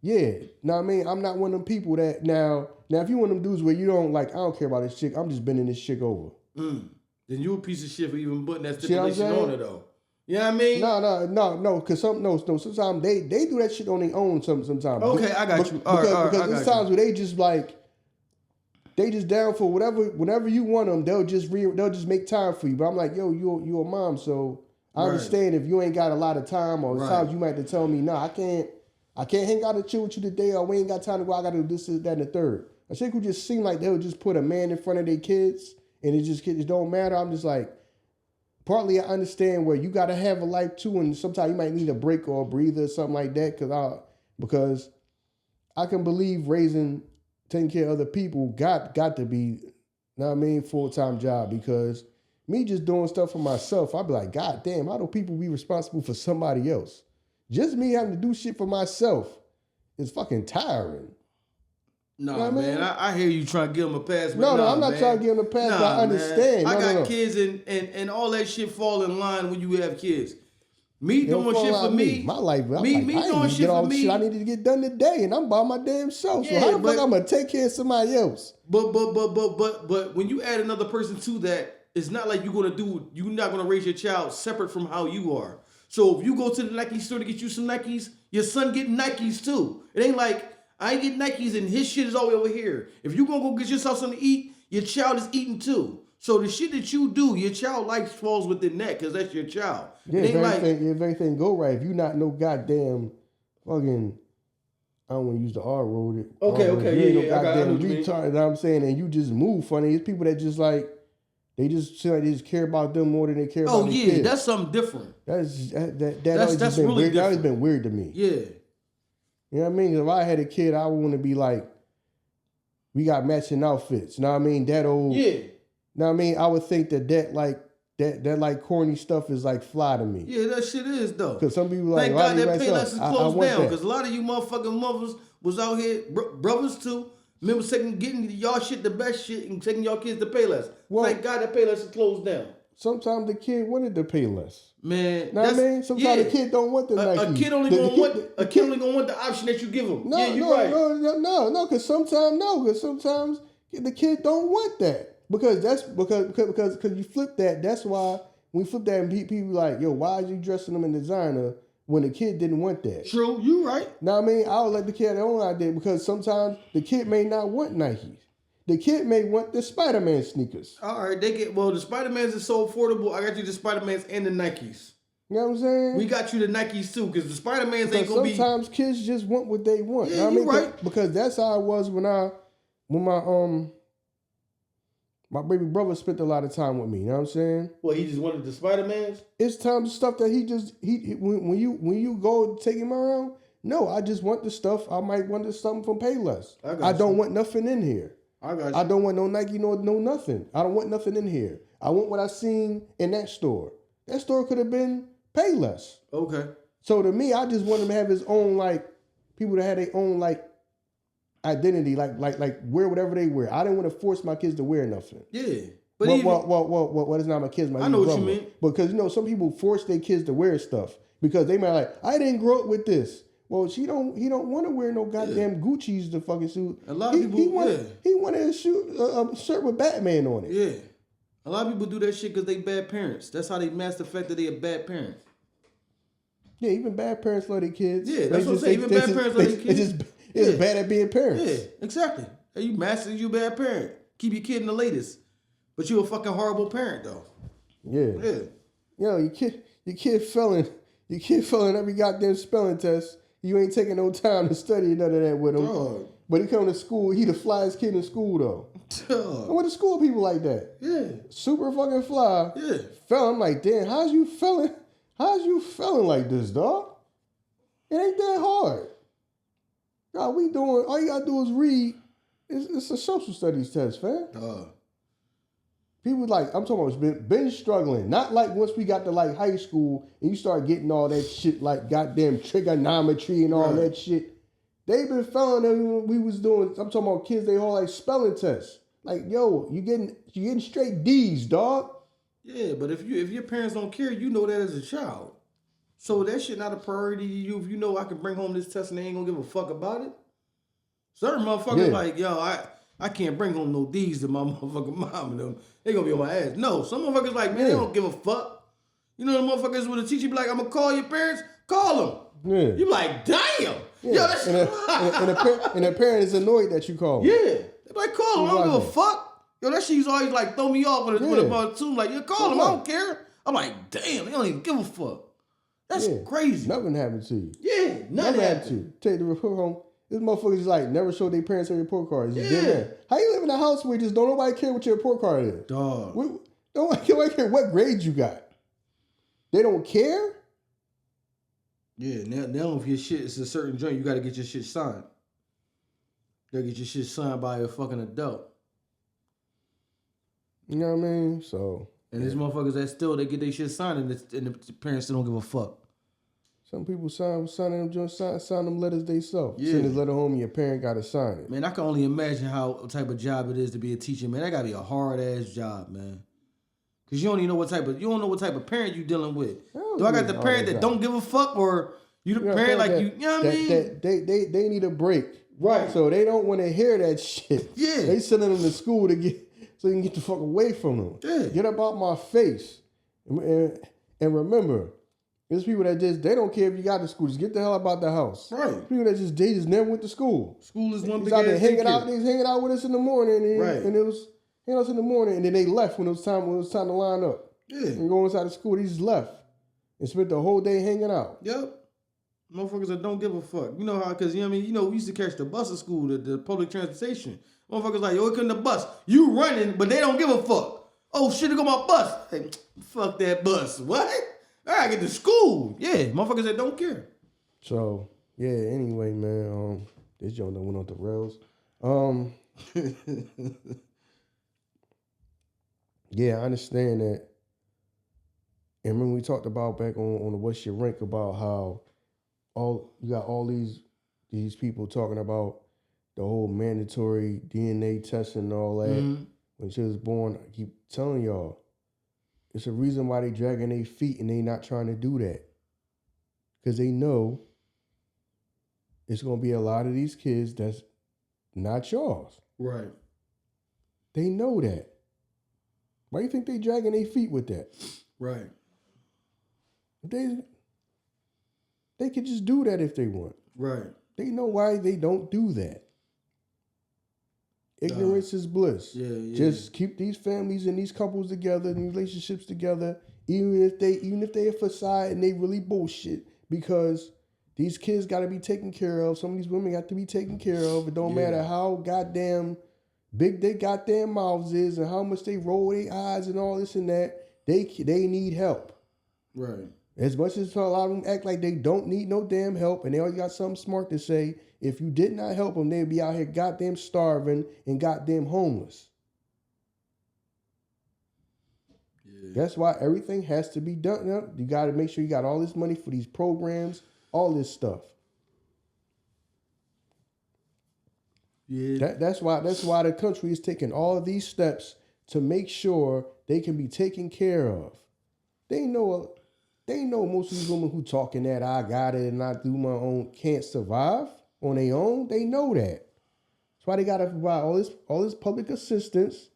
B: know what I mean? I'm not one of them people that, now if you one of them dudes where you don't like, I don't care about this chick, I'm just bending this chick over.
A: Then you a piece of shit for even putting that stipulation on her though. You know what I mean?
B: No, because sometimes they do that shit on their own sometimes.
A: Okay, I got you.
B: Because there's times where they just like, they just down for whenever you want them, they'll just make time for you. But I'm like, yo, you a mom, so I understand if you ain't got a lot of time, or times you might have to tell me, I can't hang out and chill with you today, or we ain't got time to go, I got to do this, that, and the third. A chick who just seem like they'll just put a man in front of their kids, and it don't matter. I'm just like, partly I understand where you got to have a life too, and sometimes you might need a break or a breather or something like that, because I can believe taking care of other people got to be, you know what I mean, full-time job, because me just doing stuff for myself, I'd be like, God damn, how do people be responsible for somebody else? Just me having to do shit for myself is fucking tiring.
A: Nah,
B: you know what
A: man, I hear you trying to give him a pass. But
B: no, I'm not trying to give him a pass, but I understand.
A: I got kids and all that shit fall in line when you have kids. Me doing shit for me.
B: My life,
A: me doing shit for me.
B: Shit I needed to get done today, and I'm by my damn self. So how the fuck I'm gonna take care of somebody else?
A: But when you add another person to that, it's not like you're not gonna raise your child separate from how you are. So if you go to the Nike store to get you some Nikes, your son getting Nikes too. It ain't like I ain't getting Nikes and his shit is all the way over here. If you gonna go get yourself something to eat, your child is eating too. So the shit that you do, your child life falls within that because that's your child.
B: Yeah, if everything go right, if you not no goddamn fucking, I don't want to use the R word.
A: Okay,
B: you ain't no goddamn retard, you know what I'm saying, and you just move funny. It's people that just like, they just seem like they just care about them more than they care about their kids.
A: That's something different.
B: That's
A: really
B: weird. That always been weird to me.
A: Yeah.
B: You know what I mean? If I had a kid, I would want to be like, we got matching outfits. You know what I mean? That old.
A: Yeah.
B: You know what I mean? I would think that corny stuff is like fly to me.
A: Yeah, that shit is though.
B: Because some people like,
A: thank God that Payless is closed down. Because a lot of you motherfucking mothers was out here, brothers too. Remember getting y'all shit the best shit and taking y'all kids to Payless. Well, thank God that Payless is closed down.
B: Sometimes the kid wanted to pay less.
A: Man,
B: know what I mean? Sometimes the kid don't want the Nike.
A: A kid only gonna want the option that you give him.
B: No, because sometimes the kid don't want that. Because you flip that. That's why when we flip that and people like, yo, why are you dressing them in designer when the kid didn't want that?
A: True, you right.
B: Know what I mean? I'll let the kid have their own idea because sometimes the kid may not want Nikes. The kid may want the Spider-Man sneakers.
A: All right, the Spider-Mans is so affordable. I got you the Spider-Mans and the Nikes.
B: You know what I'm saying?
A: We got you the Nikes too, because the Spider-Mans ain't gonna be.
B: Sometimes kids just want what they want.
A: Yeah, you right.
B: Because that's how I was when my baby brother spent a lot of time with me. You know what I'm saying?
A: Well, he just wanted the Spider-Mans?
B: It's times stuff that when you go take him around, no, I just want the stuff. I might want something from Payless. I don't want nothing in here.
A: I got you.
B: I don't want no Nike, no nothing. I don't want nothing in here. I want what I seen in that store. That store could have been Payless.
A: Okay.
B: So to me, I just want him to have his own, like, people that had their own, like, identity, like wear whatever they wear. I didn't want to force my kids to wear nothing.
A: Yeah.
B: But it's not my kids, my
A: I know
B: brother.
A: What you mean.
B: Because, some people force their kids to wear stuff because they might like, I didn't grow up with this. Well, he don't want to wear no goddamn Gucci's the fucking suit.
A: A lot of people,
B: he wanted a shirt with Batman on it.
A: Yeah. A lot of people do that shit because they bad parents. That's how they mask the fact that they a bad parent.
B: Yeah, even bad parents love their kids.
A: Yeah, that's what I'm saying. Even bad parents love their kids.
B: It's bad at being parents.
A: Yeah, exactly. Hey, you master, you a bad parent. Keep your kid in the latest. But you a fucking horrible parent though.
B: Yeah. Your kid failing every goddamn spelling test. You ain't taking no time to study none of that with him.
A: Dog.
B: But he come to school, he the flyest kid in school though. I went to school with people like that.
A: Yeah.
B: Super fucking fly.
A: Yeah.
B: Fell. I'm like, damn, how's you feeling like this, dog? It ain't that hard. God, all you gotta do is read. It's a social studies test, fam. People like, I'm talking about been struggling. Not like once we got to like high school and you start getting all that shit like goddamn trigonometry and all that shit. They been failing when we was doing, I'm talking about kids, they all like spelling tests. Like, yo, you getting straight D's, dog.
A: Yeah, but if your parents don't care, you know that as a child. So that shit not a priority to you if you know I can bring home this test and they ain't gonna give a fuck about it. Certain motherfuckers like, yo, I can't bring home no D's to my motherfucking mom and them. They gonna be on my ass. No, some motherfuckers like, man, they don't give a fuck. You know the motherfuckers with a teacher be like, I'm gonna call your parents, call them. Yeah. You be like, damn. Yeah. Yo, that's
B: and a parent is annoyed that you call them.
A: Yeah. They be like, call them, I don't give a fuck. Yo, that shit used to always like throw me off with a tune. Like, you call them, I don't care. I'm like, damn, they don't even give a fuck. That's crazy.
B: Nothing happened to you.
A: Yeah, nothing happened to you.
B: Take the report home. This motherfucker's like never showed their parents their report card. How you live in a house where just don't nobody care what your report card is?
A: Dog.
B: Nobody care what grade you got. They don't care?
A: Yeah, now if your shit is a certain joint, you got to get your shit signed. You got to get your shit signed by a fucking adult.
B: You know what I mean? So...
A: And these motherfuckers that still, they get their shit signed and the parents still don't give a fuck.
B: Some people sign them letters themselves.
A: Yeah.
B: Send this letter home and your parent got to sign it.
A: Man, I can only imagine how type of job it is to be a teacher, man. That gotta be a hard ass job, man. Cause you don't even know what type of parent you dealing with. Do I got the parent that don't give a fuck, or you the parent like you know what I mean?
B: They need a break.
A: Right.
B: So they don't want to hear that shit.
A: Yeah.
B: They sending them to school so you can get the fuck away from them.
A: Yeah.
B: Get up out my face. And remember, there's people that they don't care if you got to school. Just get the hell up out the house.
A: Right.
B: People that they just never went to school.
A: School is one
B: He's
A: big
B: out there
A: ass
B: hanging
A: daycare.
B: out. They was hanging out with us in the morning.
A: Right.
B: And it was hanging out in the morning. And then they left when it was time to line up.
A: Yeah.
B: And go inside the school. They just left. And spent the whole day hanging out.
A: Yep. Motherfuckers that don't give a fuck. You know how, because, you know what I mean? You know, we used to catch the bus at school, the public transportation. Motherfuckers like, yo, it couldn't the bus. You running, but they don't give a fuck. Oh, shit, there go my bus. Hey, fuck that bus. What? I gotta get to school. Yeah, motherfuckers that don't care.
B: So, yeah, anyway, man, this joint done went off the rails. Yeah, I understand that. And remember we talked about back on the What's Your Rank about how you got all these people talking about the whole mandatory DNA testing and all that.
A: Mm-hmm.
B: When she was born, I keep telling y'all, it's a reason why they dragging their feet and they not trying to do that. Because they know it's going to be a lot of these kids that's not yours.
A: Right.
B: They know that. Why do you think they dragging their feet with that?
A: Right.
B: They could just do that if they want.
A: Right.
B: They know why they don't do that. Ignorance is bliss.
A: Yeah.
B: Just keep these families and these couples together and relationships together, even if they a facade and they really bullshit, because these kids got to be taken care of. Some of these women got to be taken care of. It don't matter how goddamn big they goddamn mouths is and how much they roll their eyes and all this and that. They need help.
A: Right.
B: As much as a lot of them act like they don't need no damn help and they always got something smart to say, if you did not help them, they'd be out here goddamn starving and goddamn homeless. Yeah. That's why everything has to be done. You got to make sure you got all this money for these programs, all this stuff.
A: Yeah.
B: That's why the country is taking all of these steps to make sure they can be taken care of. They know most of these women who talking that I got it and I do my own can't survive on their own. They know that. That's why they got to provide all this public assistance.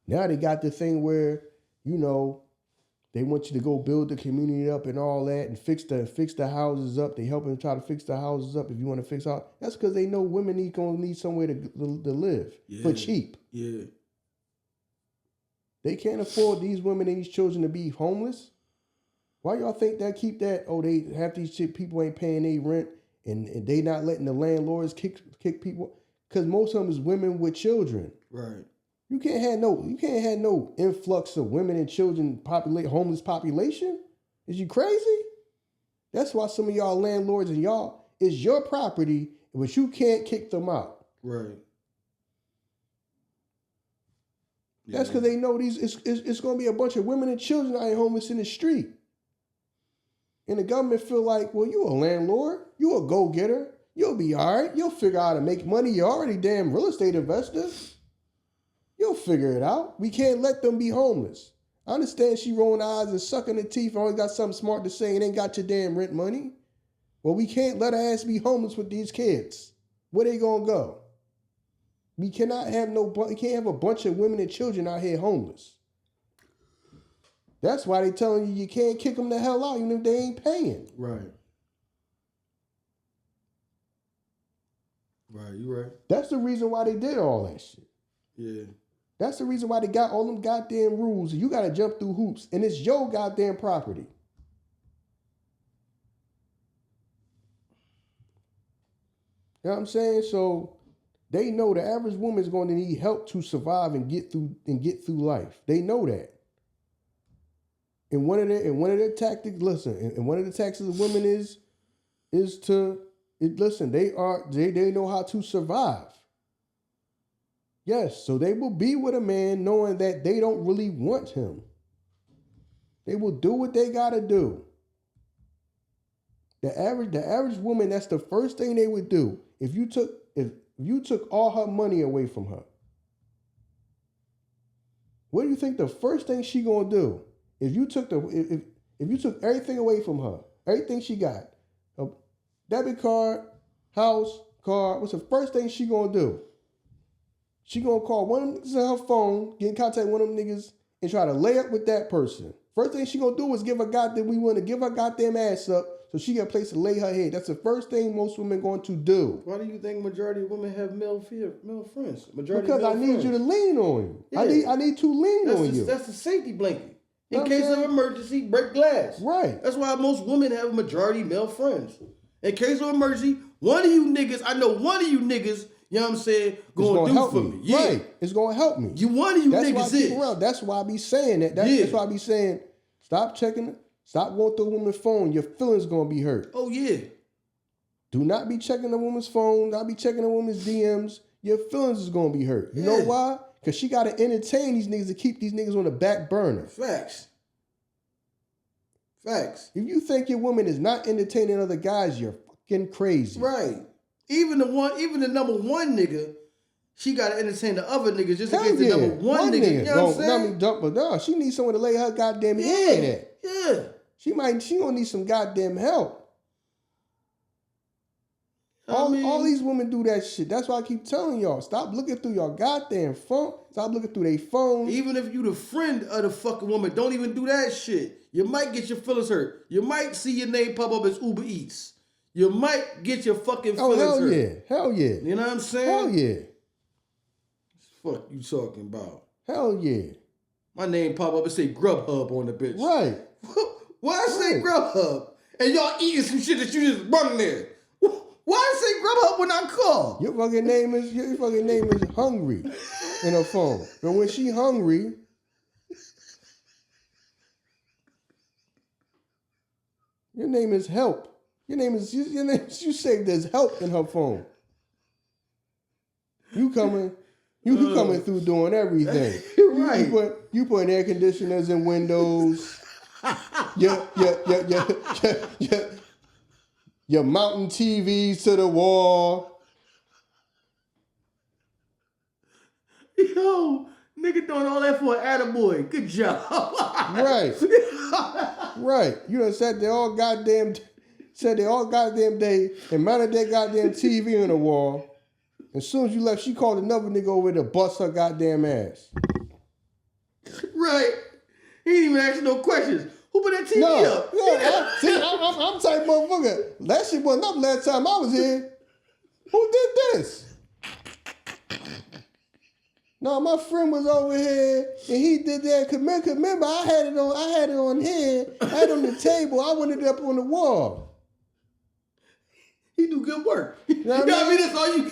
B: Now they got the thing where, they want you to go build the community up and all that and fix the houses up. They helping try to fix the houses up if you want to fix out. That's because they know women gonna need somewhere to live for cheap.
A: Yeah.
B: They can't afford these women and these children to be homeless. Why y'all think that keep that? Oh, they half these people ain't paying their rent and they not letting the landlords kick people, because most of them is women with children.
A: Right.
B: You can't have no influx of women and children homeless population. Is you crazy? That's why some of y'all landlords and y'all is your property, but you can't kick them out.
A: Right.
B: That's because they know it's going to be a bunch of women and children out here homeless in the street. And the government feel like, well, you a landlord, you a go-getter, you'll be all right. You'll figure out how to make money. You're already damn real estate investor. You'll figure it out. We can't let them be homeless. I understand she rolling eyes and sucking her teeth and always got something smart to say and ain't got your damn rent money. Well, we can't let her ass be homeless with these kids. Where they gonna go? We cannot have we can't have a bunch of women and children out here homeless. That's why they telling you can't kick them the hell out even if they ain't paying.
A: Right. Right, you right.
B: That's the reason why they did all that shit.
A: Yeah.
B: That's the reason why they got all them goddamn rules. You got to jump through hoops, and it's your goddamn property. You know what I'm saying? So they know the average woman is going to need help to survive and get through life. They know that. And one of their tactics, and one of the tactics of women is to listen. They know how to survive. Yes, so they will be with a man knowing that they don't really want him. They will do what they got to do. The average woman, that's the first thing they would do. If you took all her money away from her, what do you think the first thing she gonna do? If you took everything away from her, everything she got, a debit card, house, car, what's the first thing she gonna do? She gonna call one of them niggas on her phone, get in contact with one of them niggas, and try to lay up with that person. First thing she gonna do is give her goddamn ass up so she got a place to lay her head. That's the first thing most women going to do.
A: Why do you think majority of women have male friends?
B: Because I need you to lean on you. Yeah. I need to lean on you.
A: That's the safety blanket. In case of emergency, break glass.
B: Right.
A: That's why most women have majority male friends. In case of emergency, one of you niggas, you know what I'm saying, gonna do for me. Yeah. Right.
B: It's gonna help me.
A: One of you niggas is.
B: Around. That's why I be saying that. That's why I be saying, stop going through a woman's phone. Your feelings gonna be hurt.
A: Oh yeah.
B: Do not be checking a woman's phone. Not be checking a woman's DMs. Your feelings is gonna be hurt. You know why? Because she gotta entertain these niggas to keep these niggas on the back burner.
A: Facts.
B: If you think your woman is not entertaining other guys, you're fucking crazy.
A: Right. Even the number one nigga, she gotta entertain the other niggas just in case the number one nigga. You know what I'm saying?
B: No, she needs someone to lay her goddamn head at.
A: Yeah.
B: She gonna need some goddamn help. All these women do that shit. That's why I keep telling y'all, stop looking through your goddamn phone. Stop looking through their phone.
A: Even if you the friend of the fucking woman, don't even do that shit. You might get your feelings hurt. You might see your name pop up as Uber Eats. You might get your fucking feelings hurt.
B: Hell yeah.
A: You know what I'm saying?
B: Hell yeah.
A: What the fuck you talking about?
B: Hell yeah.
A: My name pop up and say Grubhub on the bitch.
B: Right.
A: Why I say Grubhub? And y'all eating some shit that you just running there. Why I say Grubhub when I call?
B: Your fucking name is Hungry in her phone. But when she hungry, your name is Help. You say there's help in her phone. You coming through doing everything.
A: Right.
B: You putting air conditioners in windows. You're mounting TVs to the wall.
A: Yo, nigga doing all that for an attaboy. Good job.
B: Right. Right. You done said they all goddamn day and mounted that goddamn TV on the wall. As soon as you left, she called another nigga over to bust her goddamn ass.
A: Right. He didn't even ask no questions. Who put that TV up?
B: I'm type motherfucker. That shit wasn't up last time I was here. Who did this? No, my friend was over here and he did that. Remember, I had it on here. I had it on the table. I wanted it up on the wall.
A: He do good work.
B: You know what I mean?
A: That's all you.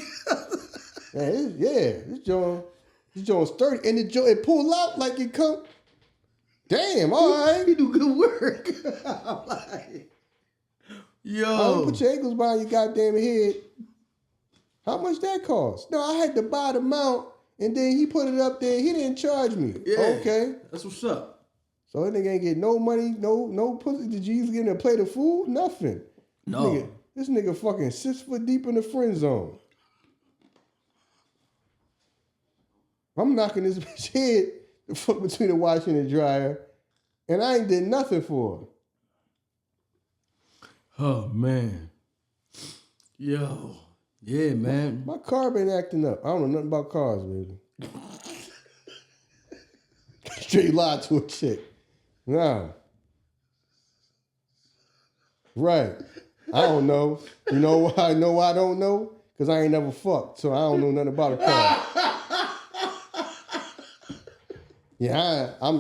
B: This joint's sturdy, and it pull out like it come. Damn, all right.
A: He do good work. I'm like, yo.
B: Put your ankles behind your goddamn head. How much that cost? No, I had to buy the mount, and then he put it up there. He didn't charge me.
A: Yeah,
B: okay.
A: That's what's up.
B: So that nigga ain't get no money, no pussy. Did you get him a plate of food? Nothing.
A: No.
B: This nigga fucking 6 foot deep in the friend zone. I'm knocking this bitch head the fuck between the washer and the dryer, and I ain't did nothing for her.
A: Oh, man. Yo. Yeah, man.
B: My car been acting up. I don't know nothing about cars, baby. Straight lie to a chick. Nah. Right. I don't know. You know why I know why I don't know? Because I ain't never fucked, so I don't know nothing about a car. Yeah, I'm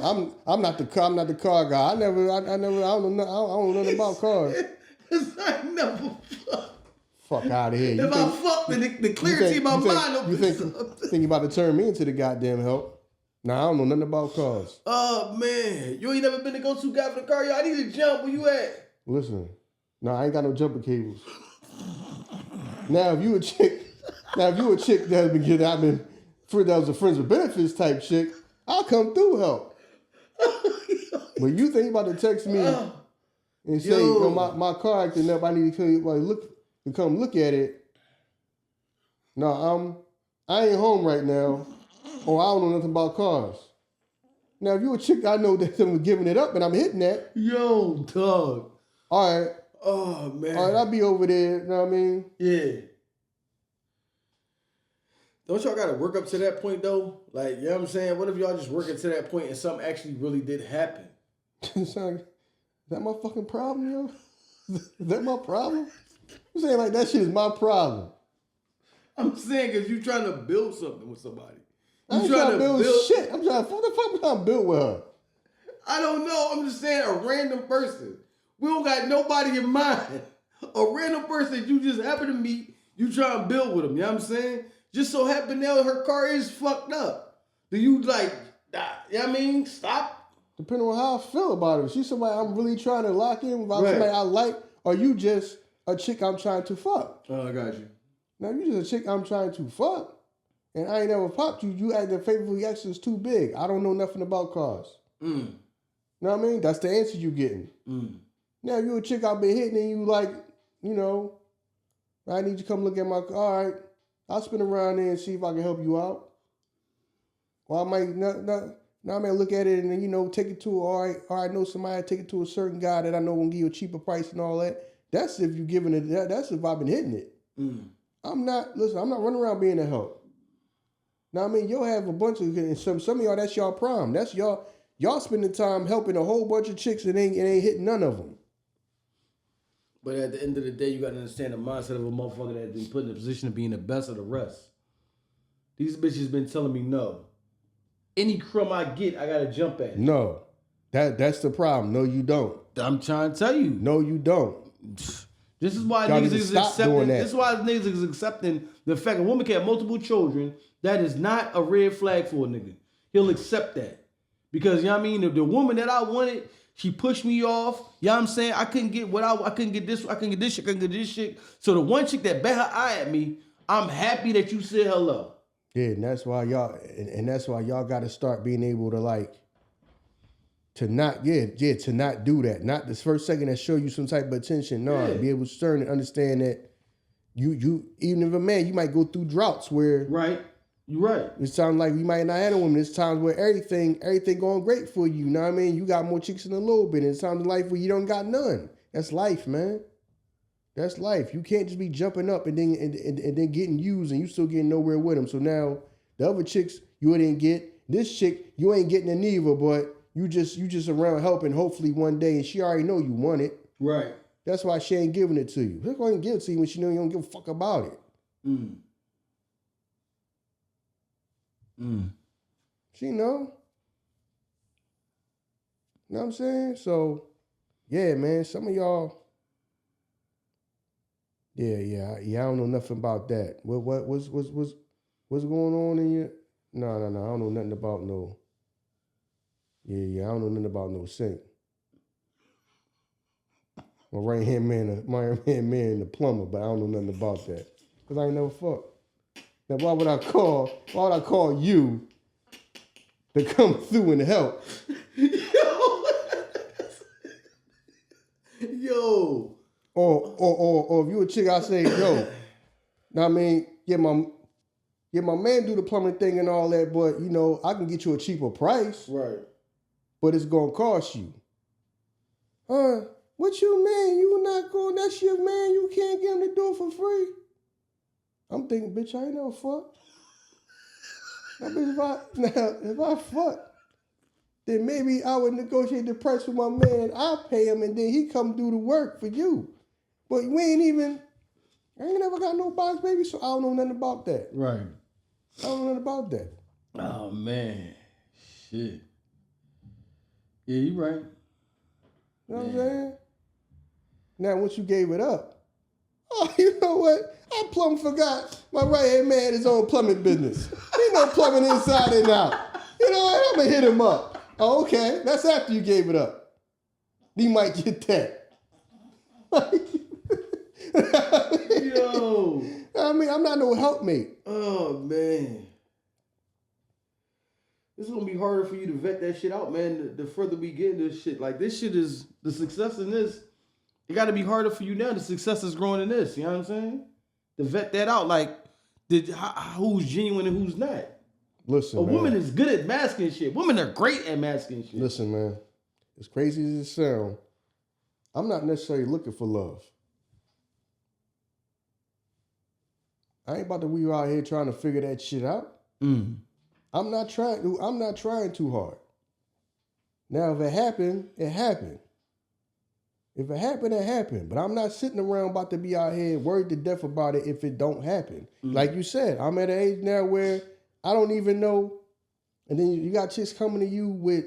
B: not the car guy. I don't know nothing about cars.
A: I never fucked.
B: Fuck out of here.
A: If I fuck, the clarity in my mind.
B: You think you about to turn me into the goddamn help? Nah, I don't know nothing about cars.
A: Oh man, you ain't never been the go-to guy for the car. Yo, I need to jump. Where you at?
B: Listen, nah, I ain't got no jumper cables. Now, if you a chick that was a friends with benefits type chick, I'll come through help. But you think you about to text me? and say, my car acting up, I need to come look at it. No, I ain't home right now, or I don't know nothing about cars. Now, if you a chick, I know that someone's giving it up, and I'm hitting that.
A: Yo, dog.
B: All right.
A: Oh, man.
B: All right, I'll be over there, you know what I mean?
A: Yeah. Don't y'all got to work up to that point, though? Like, you know what I'm saying? What if y'all just working to that point and something actually really did happen?
B: Is that my fucking problem, yo? Is that my problem? I'm saying like that shit is my problem.
A: I'm saying because you trying to build something with somebody.
B: I ain't trying to build shit. What the fuck am I trying to build with her?
A: I don't know. I'm just saying a random person. We don't got nobody in mind. A random person you just happen to meet, you try and build with them. You know what I'm saying? Just so happen now her car is fucked up. Do you like, you know what I mean? Stop?
B: Depending on how I feel about it. If she's somebody I'm really trying to lock in with, somebody I like, or you just a chick I'm trying to fuck.
A: Oh, I got you.
B: Now, you just a chick I'm trying to fuck, and I ain't never popped you. You acting favorable reaction is too big. I don't know nothing about cars. Know what I mean? That's the answer you getting. Now, if you a chick I've been hitting and you like, you know, I need you to come look at my car. All right, I'll spin around there and see if I can help you out. Or I might now I may look at it and then, you know, take it to, all right, I know somebody, take it to a certain guy that I know will give you a cheaper price and all that. That's if you're giving it, that's if I've been hitting it. I'm not running around being a help. Now, I mean, you'll have a bunch of, some of y'all, that's y'all prime. That's y'all spending time helping a whole bunch of chicks and ain't hitting none of them.
A: But at the end of the day, you got to understand the mindset of a motherfucker that's been put in a position of being the best of the rest. These bitches been telling me no. Any crumb I get, I got to jump at it.
B: No. That's the problem. No, you don't.
A: I'm trying to tell you.
B: No, you don't.
A: This is why
B: y'all
A: niggas is accepting. This is why niggas is accepting the fact a woman can have multiple children. That is not a red flag for a nigga. He'll accept that. Because, you know what I mean? The woman that I wanted, she pushed me off. You know what I'm saying? I couldn't get I couldn't get this, I couldn't get this shit, I couldn't get this shit. So the one chick that bet her eye at me, I'm happy that you said hello.
B: Yeah, and that's why y'all got to start being able to like, to not do that. Not this first second that show you some type of attention. No, be able to stern and understand that you even if a man, you might go through droughts where
A: You're right.
B: It sounds like you might not have a woman. It's times where everything going great for you. You know what I mean? You got more chicks in a little bit. And it's times in life where you don't got none. That's life, man. That's life. You can't just be jumping up and then getting used and you still getting nowhere with them. So now the other chicks you didn't get. This chick you ain't getting it neither, but you just around helping. Hopefully one day, and she already know you want it.
A: Right.
B: That's why she ain't giving it to you. She's going to give it to you when she know you don't give a fuck about it. She know. You know what I'm saying? So, yeah, man, some of y'all. Yeah, I don't know nothing about that. What's going on in your? No, I don't know nothing about no. Yeah, I don't know nothing about no sink. My right hand man, the plumber, but I don't know nothing about that because I ain't never fucked. Now, why would I call you to come through and help?
A: Yo.
B: Or if you a chick, I say, yo, now I mean, my man do the plumbing thing and all that, but you know, I can get you a cheaper price.
A: Right.
B: But it's gonna cost you. What you mean? You not going, that's your man, you can't get him to do it for free. I'm thinking, bitch, I ain't never fucked. Now, bitch, if I fuck, then maybe I would negotiate the price with my man. I pay him, and then he come do the work for you. But I ain't never got no box, baby, so I don't know nothing about that.
A: Right.
B: I don't know nothing about that.
A: Oh, man. Shit. Yeah, you right.
B: You know what I'm saying? Now, once you gave it up, oh, you know what? I plumb forgot my right-hand man had his own plumbing business. He know plumbing inside and out. You know what? I'm going to hit him up. Oh, okay. That's after you gave it up. He might get that.
A: Yo.
B: I mean, I'm not no helpmate.
A: Oh, man. It's going to be harder for you to vet that shit out, man, the further we get in this shit. Like, this shit is, the success in this it got to be harder for you now. The success is growing in this. You know what I'm saying? To vet that out, like, who's genuine and who's not.
B: Listen,
A: a woman is good at masking shit. Women are great at masking shit.
B: Listen, man. As crazy as it sounds, I'm not necessarily looking for love. I ain't about to be out here trying to figure that shit out. I'm not trying too hard. Now, if it happened, it happened. If it happened, it happened. But I'm not sitting around about to be out here worried to death about it if it don't happen. Like you said, I'm at an age now where I don't even know. And then you got chicks coming to you with,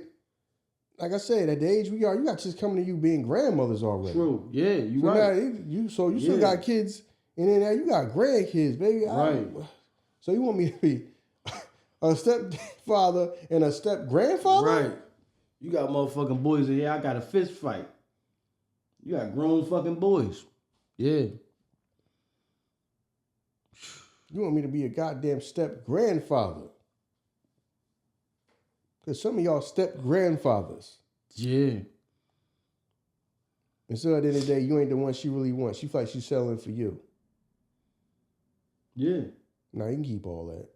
B: like I said, at the age we are, you got chicks coming to you being grandmothers already.
A: True. Yeah, you
B: so
A: right.
B: Now you still got kids, and then now you got grandkids, baby.
A: Right.
B: So you want me to be a stepfather and a step-grandfather?
A: Right. You got motherfucking boys in here. I got a fist fight. You got grown fucking boys. Yeah.
B: You want me to be a goddamn step-grandfather? Because some of y'all step-grandfathers.
A: Yeah.
B: And so at the end of the day, you ain't the one she really wants. She feel like she's selling for you.
A: Yeah.
B: Now you can keep all that.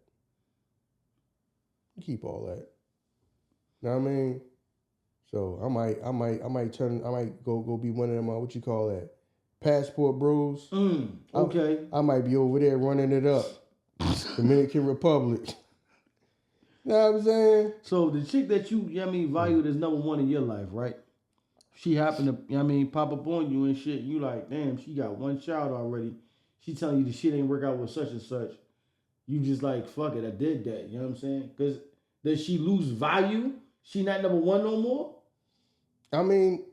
B: You keep all that. Know what I mean? So I might go be one of them, what you call that? Passport bros.
A: Okay.
B: I might be over there running it up. Dominican Republic. Know what I'm saying?
A: So the chick that you valued as number one in your life, right? She happened to, pop up on you and shit. You like, damn, she got one child already. She telling you the shit ain't work out with such and such. You just like, fuck it, I did that. You know what I'm saying? Because does she lose value? She not number one no more?
B: I mean,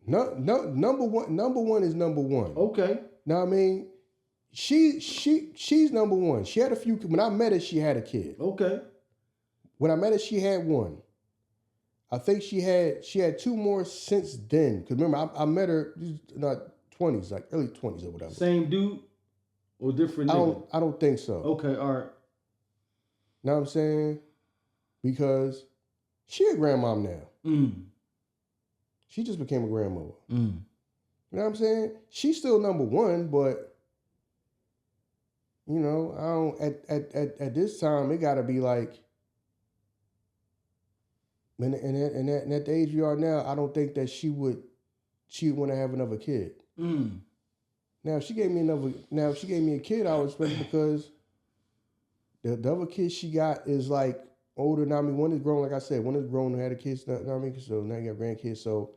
B: no, number one is number one.
A: Okay.
B: Now I mean, she's number one. She had a few. When I met her, she had a kid.
A: Okay.
B: When I met her, she had one. I think she had two more since then. Because remember, I met her not 20s, like early 20s or whatever.
A: Same dude or different nigga?
B: I don't think so.
A: Okay, all right.
B: Know what I'm saying? Because she a grandmom now. She just became a grandmother. You know what I'm saying? She's still number one, but you know, I don't at this time it gotta be like and at the age we are now, I don't think that she would want to have another kid. Now if she gave me a kid, I would expect it because the other kid she got is like older. Now I mean, one is grown, like I said, one is grown and had a kid. You know what I mean? So now you got grandkids. So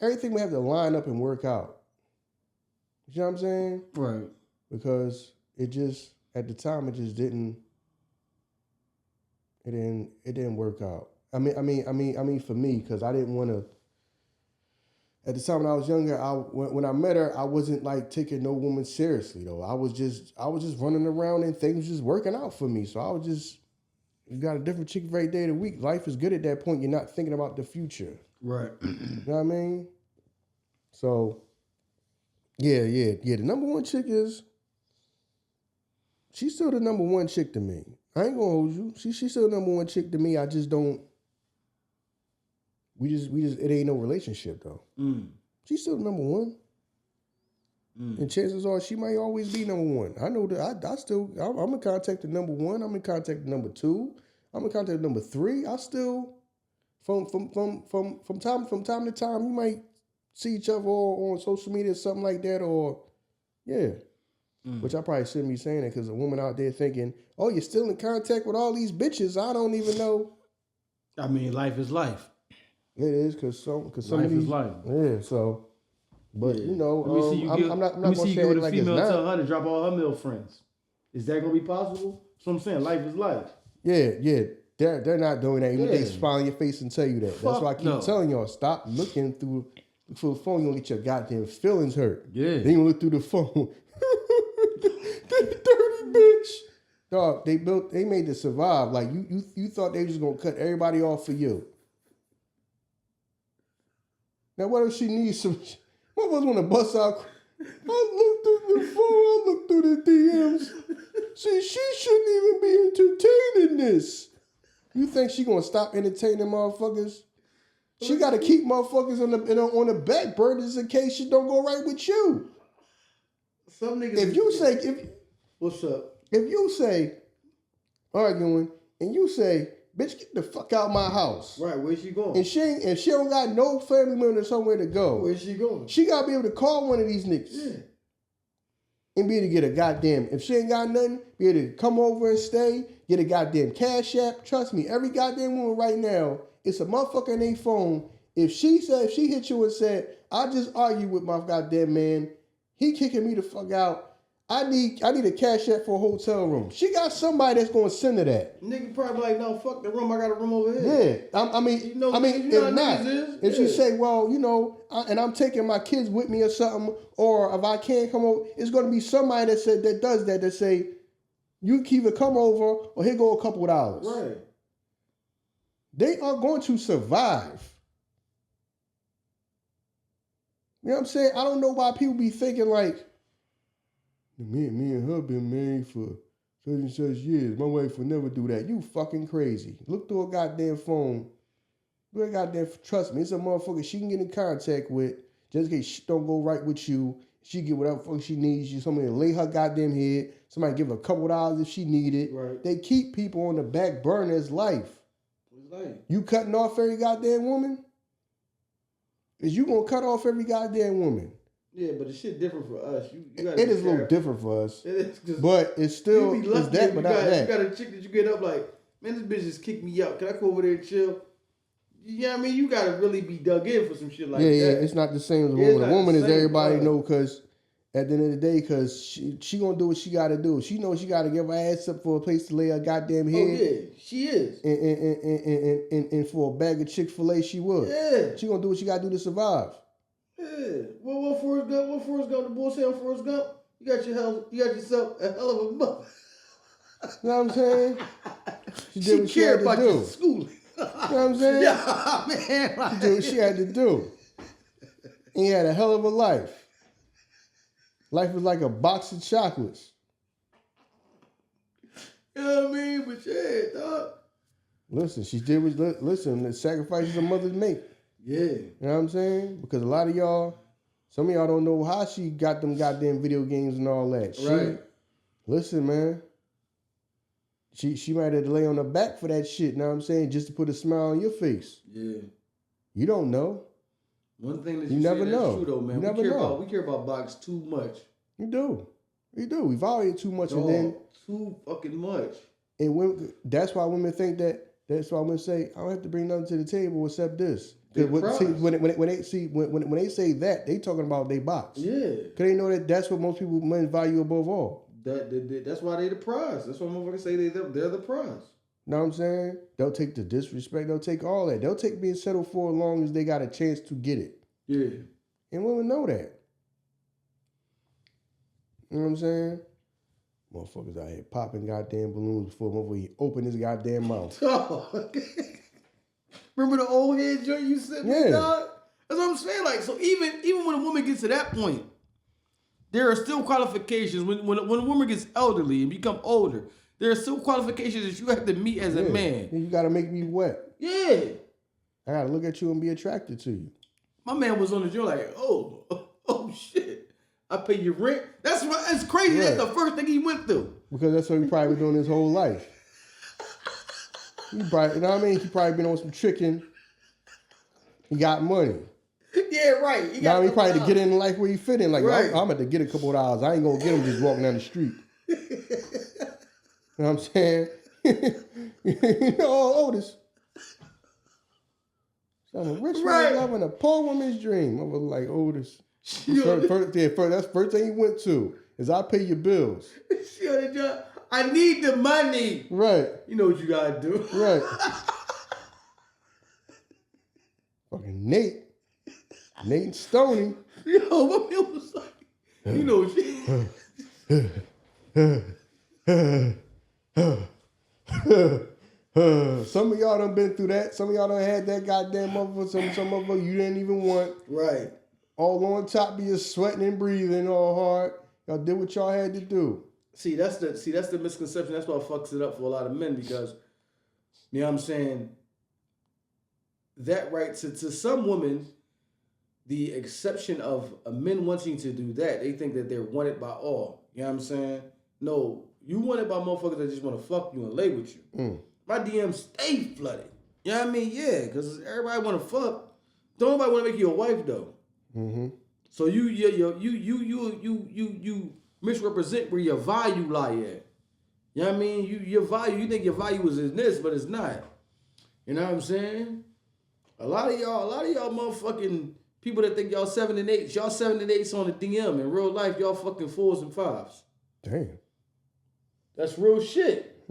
B: everything would have to line up and work out. You know what I'm saying?
A: Right.
B: Because it just at the time it just didn't. It didn't work out. I mean for me, because I didn't want to. At the time when I was younger, when I met her, I wasn't like taking no woman seriously though. I was just running around and things just working out for me. So I was just, you got a different chick every day of the week. Life is good at that point. You're not thinking about the future.
A: Right.
B: You know what I mean? So, yeah. The number one chick she's still the number one chick to me. I ain't gonna hold you. She's still the number one chick to me. I just don't. We just it ain't no relationship though. She's still number one. And chances are she might always be number one. I know that I'm in contact with number one. I'm in contact with number two. I'm in contact with number three. I still from time to time you might see each other on social media or something like that, or yeah. Which I probably shouldn't be saying it because a woman out there thinking, oh, you're still in contact with all these bitches. I don't even know.
A: I mean, life is life.
B: It is because some
A: life
B: of these,
A: is life.
B: Yeah, so, but you know, I'm not
A: let me see you
B: going
A: give
B: to
A: a
B: say
A: female
B: like
A: tell her to drop all her male friends. Is that gonna be possible? That's what I'm saying. Life is life.
B: Yeah. They're not doing that. Even if they smile in your face and tell you that. That's why I keep telling y'all, stop looking through the phone. You gonna get your goddamn feelings hurt.
A: Yeah.
B: Then you look through the phone. Dirty bitch. Dog, they made to survive. Like you thought they was just gonna cut everybody off for you. Now what if she needs some? What was want to bust out? I looked through the phone. I looked through the DMs. See, she shouldn't even be entertaining this. You think she gonna stop entertaining motherfuckers? She got to keep motherfuckers on the back burners in case shit don't go right with you.
A: Some niggas.
B: If you say,
A: what's up?
B: If you say, arguing, and you say, bitch, get the fuck out my house.
A: Right, where's she going?
B: And she don't got no family member somewhere to go.
A: Where's she going?
B: She got to be able to call one of these niggas.
A: Yeah.
B: And be able to get a goddamn, if she ain't got nothing, be able to come over and stay, get a goddamn cash app. Trust me, every goddamn woman right now, it's a motherfucker in their phone. If she hit you and said, I just argued with my goddamn man, he kicking me the fuck out. I need a cash app for a hotel room. She got somebody that's gonna send her that.
A: Nigga probably like, no, fuck the room. I got a room over here.
B: Yeah, if she say, well, and I'm taking my kids with me or something, or if I can't come over, it's gonna be somebody that does that. That say, you can either come over or here go a couple of dollars.
A: Right.
B: They are going to survive. You know what I'm saying? I don't know why people be thinking like, me and her been married for such and such years. My wife will never do that. You fucking crazy. Look through a goddamn phone. Trust me, it's a motherfucker she can get in contact with just in case shit don't go right with you. She get whatever fuck she needs. Somebody to lay her goddamn head. Somebody give her a couple dollars if she need it.
A: Right.
B: They keep people on the back burner as life. You cutting off every goddamn woman? Is you gonna cut off every goddamn woman?
A: Yeah, but the shit different for us.
B: It is a little different for us. It is, but it's still it's that, but not that.
A: You got a chick that you get up like, man, this bitch just kicked me out. Can I go over there and chill? You know what I mean? You gotta really be dug in for some shit like that. Yeah,
B: it's not the same as a woman. A woman is everybody know because at the end of the day, because she gonna do what she gotta do. She knows she gotta give her ass up for a place to lay her goddamn head.
A: Oh yeah, she is.
B: And for a bag of Chick-fil-A, she would.
A: Yeah.
B: She gonna do what she gotta do to survive.
A: Yeah. What Forrest Gump? The boy said on Forrest Gump, you got yourself a hell of a mother.
B: You know what I'm saying? She did what she had to do.
A: Schooling.
B: You know what I'm saying?
A: Yeah, man.
B: She did what she had to do. And he had a hell of a life. Life was like a box of chocolates.
A: You know what I mean? But yeah, dog.
B: Listen, she did what, the sacrifices a mothers make.
A: Yeah.
B: You know what I'm saying? Because a lot of y'all, some of y'all don't know how she got them goddamn video games and all that.
A: Right.
B: Listen, man. She might have to lay on her back for that shit, you know what I'm saying? Just to put a smile on your face.
A: Yeah.
B: You don't know.
A: One thing that
B: you never know.
A: True though, man.
B: You never know.
A: We care about box too much.
B: You do. We do. We value it too much,
A: Dog,
B: and then
A: too fucking much.
B: And that's why women think that. That's why women say, I don't have to bring nothing to the table except this. Because when they say that, they talking about they box.
A: Yeah.
B: Because they know that's what most people men value above all.
A: That's why they the prize. That's why motherfuckers say they're the prize.
B: Know what I'm saying? They'll take the disrespect. They'll take all that. They'll take being settled for as long as they got a chance to get it.
A: Yeah.
B: And women know that. You know what I'm saying? Motherfuckers out here popping goddamn balloons before motherfucker open his goddamn mouth.
A: Oh, remember the old head joint you said?
B: Yeah.
A: Dog? That's what I'm saying. Like, so even when a woman gets to that point, there are still qualifications. When a woman gets elderly and become older, there are still qualifications that you have to meet as a man.
B: You got to make me wet.
A: Yeah.
B: I got to look at you and be attracted to you.
A: My man was on the joint like, oh shit. I pay your rent. That's crazy. Right. That's the first thing he went through.
B: Because that's what he probably been doing his whole life. He probably, you know what I mean? He probably been on some tricking. He got money.
A: Yeah, right.
B: He probably to get in life where he fit in. Like, right. I'm about to get a couple of dollars. I ain't going to get him just walking down the street. You know what I'm saying? You know, Otis. So I'm a rich man's love and a poor woman's dream. I was like, Otis. That's the first thing he went to is I pay your bills.
A: I need the money.
B: Right.
A: You know what you gotta do.
B: Right. Fucking Nate and Stoney.
A: Yo, my man was like, you know what
B: some of y'all done been through that. Some of y'all done had that goddamn motherfucker. Some of you didn't even want.
A: Right.
B: All on top of you sweating and breathing all hard. Y'all did what y'all had to do.
A: See, that's the misconception. That's what fucks it up for a lot of men because, you know what I'm saying? that right to some women, the exception of men wanting to do that, they think that they're wanted by all. You know what I'm saying? No, you wanted by motherfuckers that just want to fuck you and lay with you. My DMs stay flooded. You know what I mean? Yeah, because everybody want to fuck. Don't nobody want to make you a wife though. So you misrepresent where your value lie at. You know what I mean? Your value, you think your value is in this, but it's not. You know what I'm saying? A lot of y'all motherfucking people that think y'all 7 and 8, y'all 7 and 8s on the DM. In real life, y'all fucking 4s and 5s.
B: Damn.
A: That's real shit.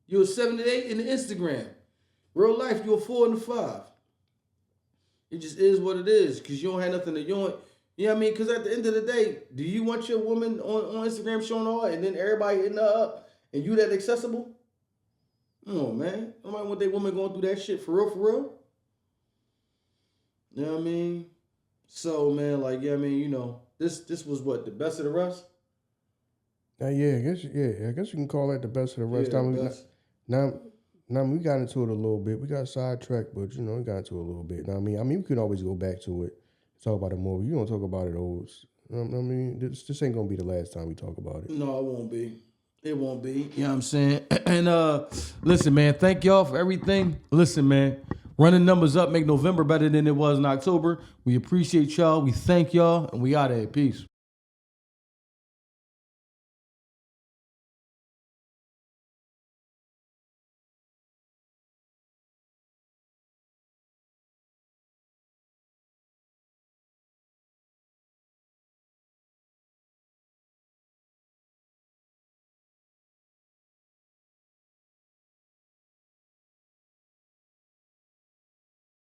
A: You're a 7 and 8 in the Instagram. Real life, you're a 4 and a 5. It just is what it is, because you don't have nothing to, you know what I mean? Because at the end of the day, do you want your woman on Instagram showing all and then everybody hitting her up and you that accessible? Come on, man. Nobody want their woman going through that shit for real, for real. You know what I mean? So, man, like, yeah, I mean, you know, this was what, the best of the rest?
B: I guess you can call that the best of the rest.
A: Yeah,
B: Now we got into it a little bit. We got sidetracked, but you know, we got into it a little bit. I mean, we could always go back to it, talk about it more. You don't talk about it always. I mean, this ain't gonna be the last time we talk about it.
A: No, it won't be. It won't be. You know what I'm saying? And listen, man, thank y'all for everything. Listen, man, running numbers up make November better than it was in October. We appreciate y'all. We thank y'all, and we out of here. Peace.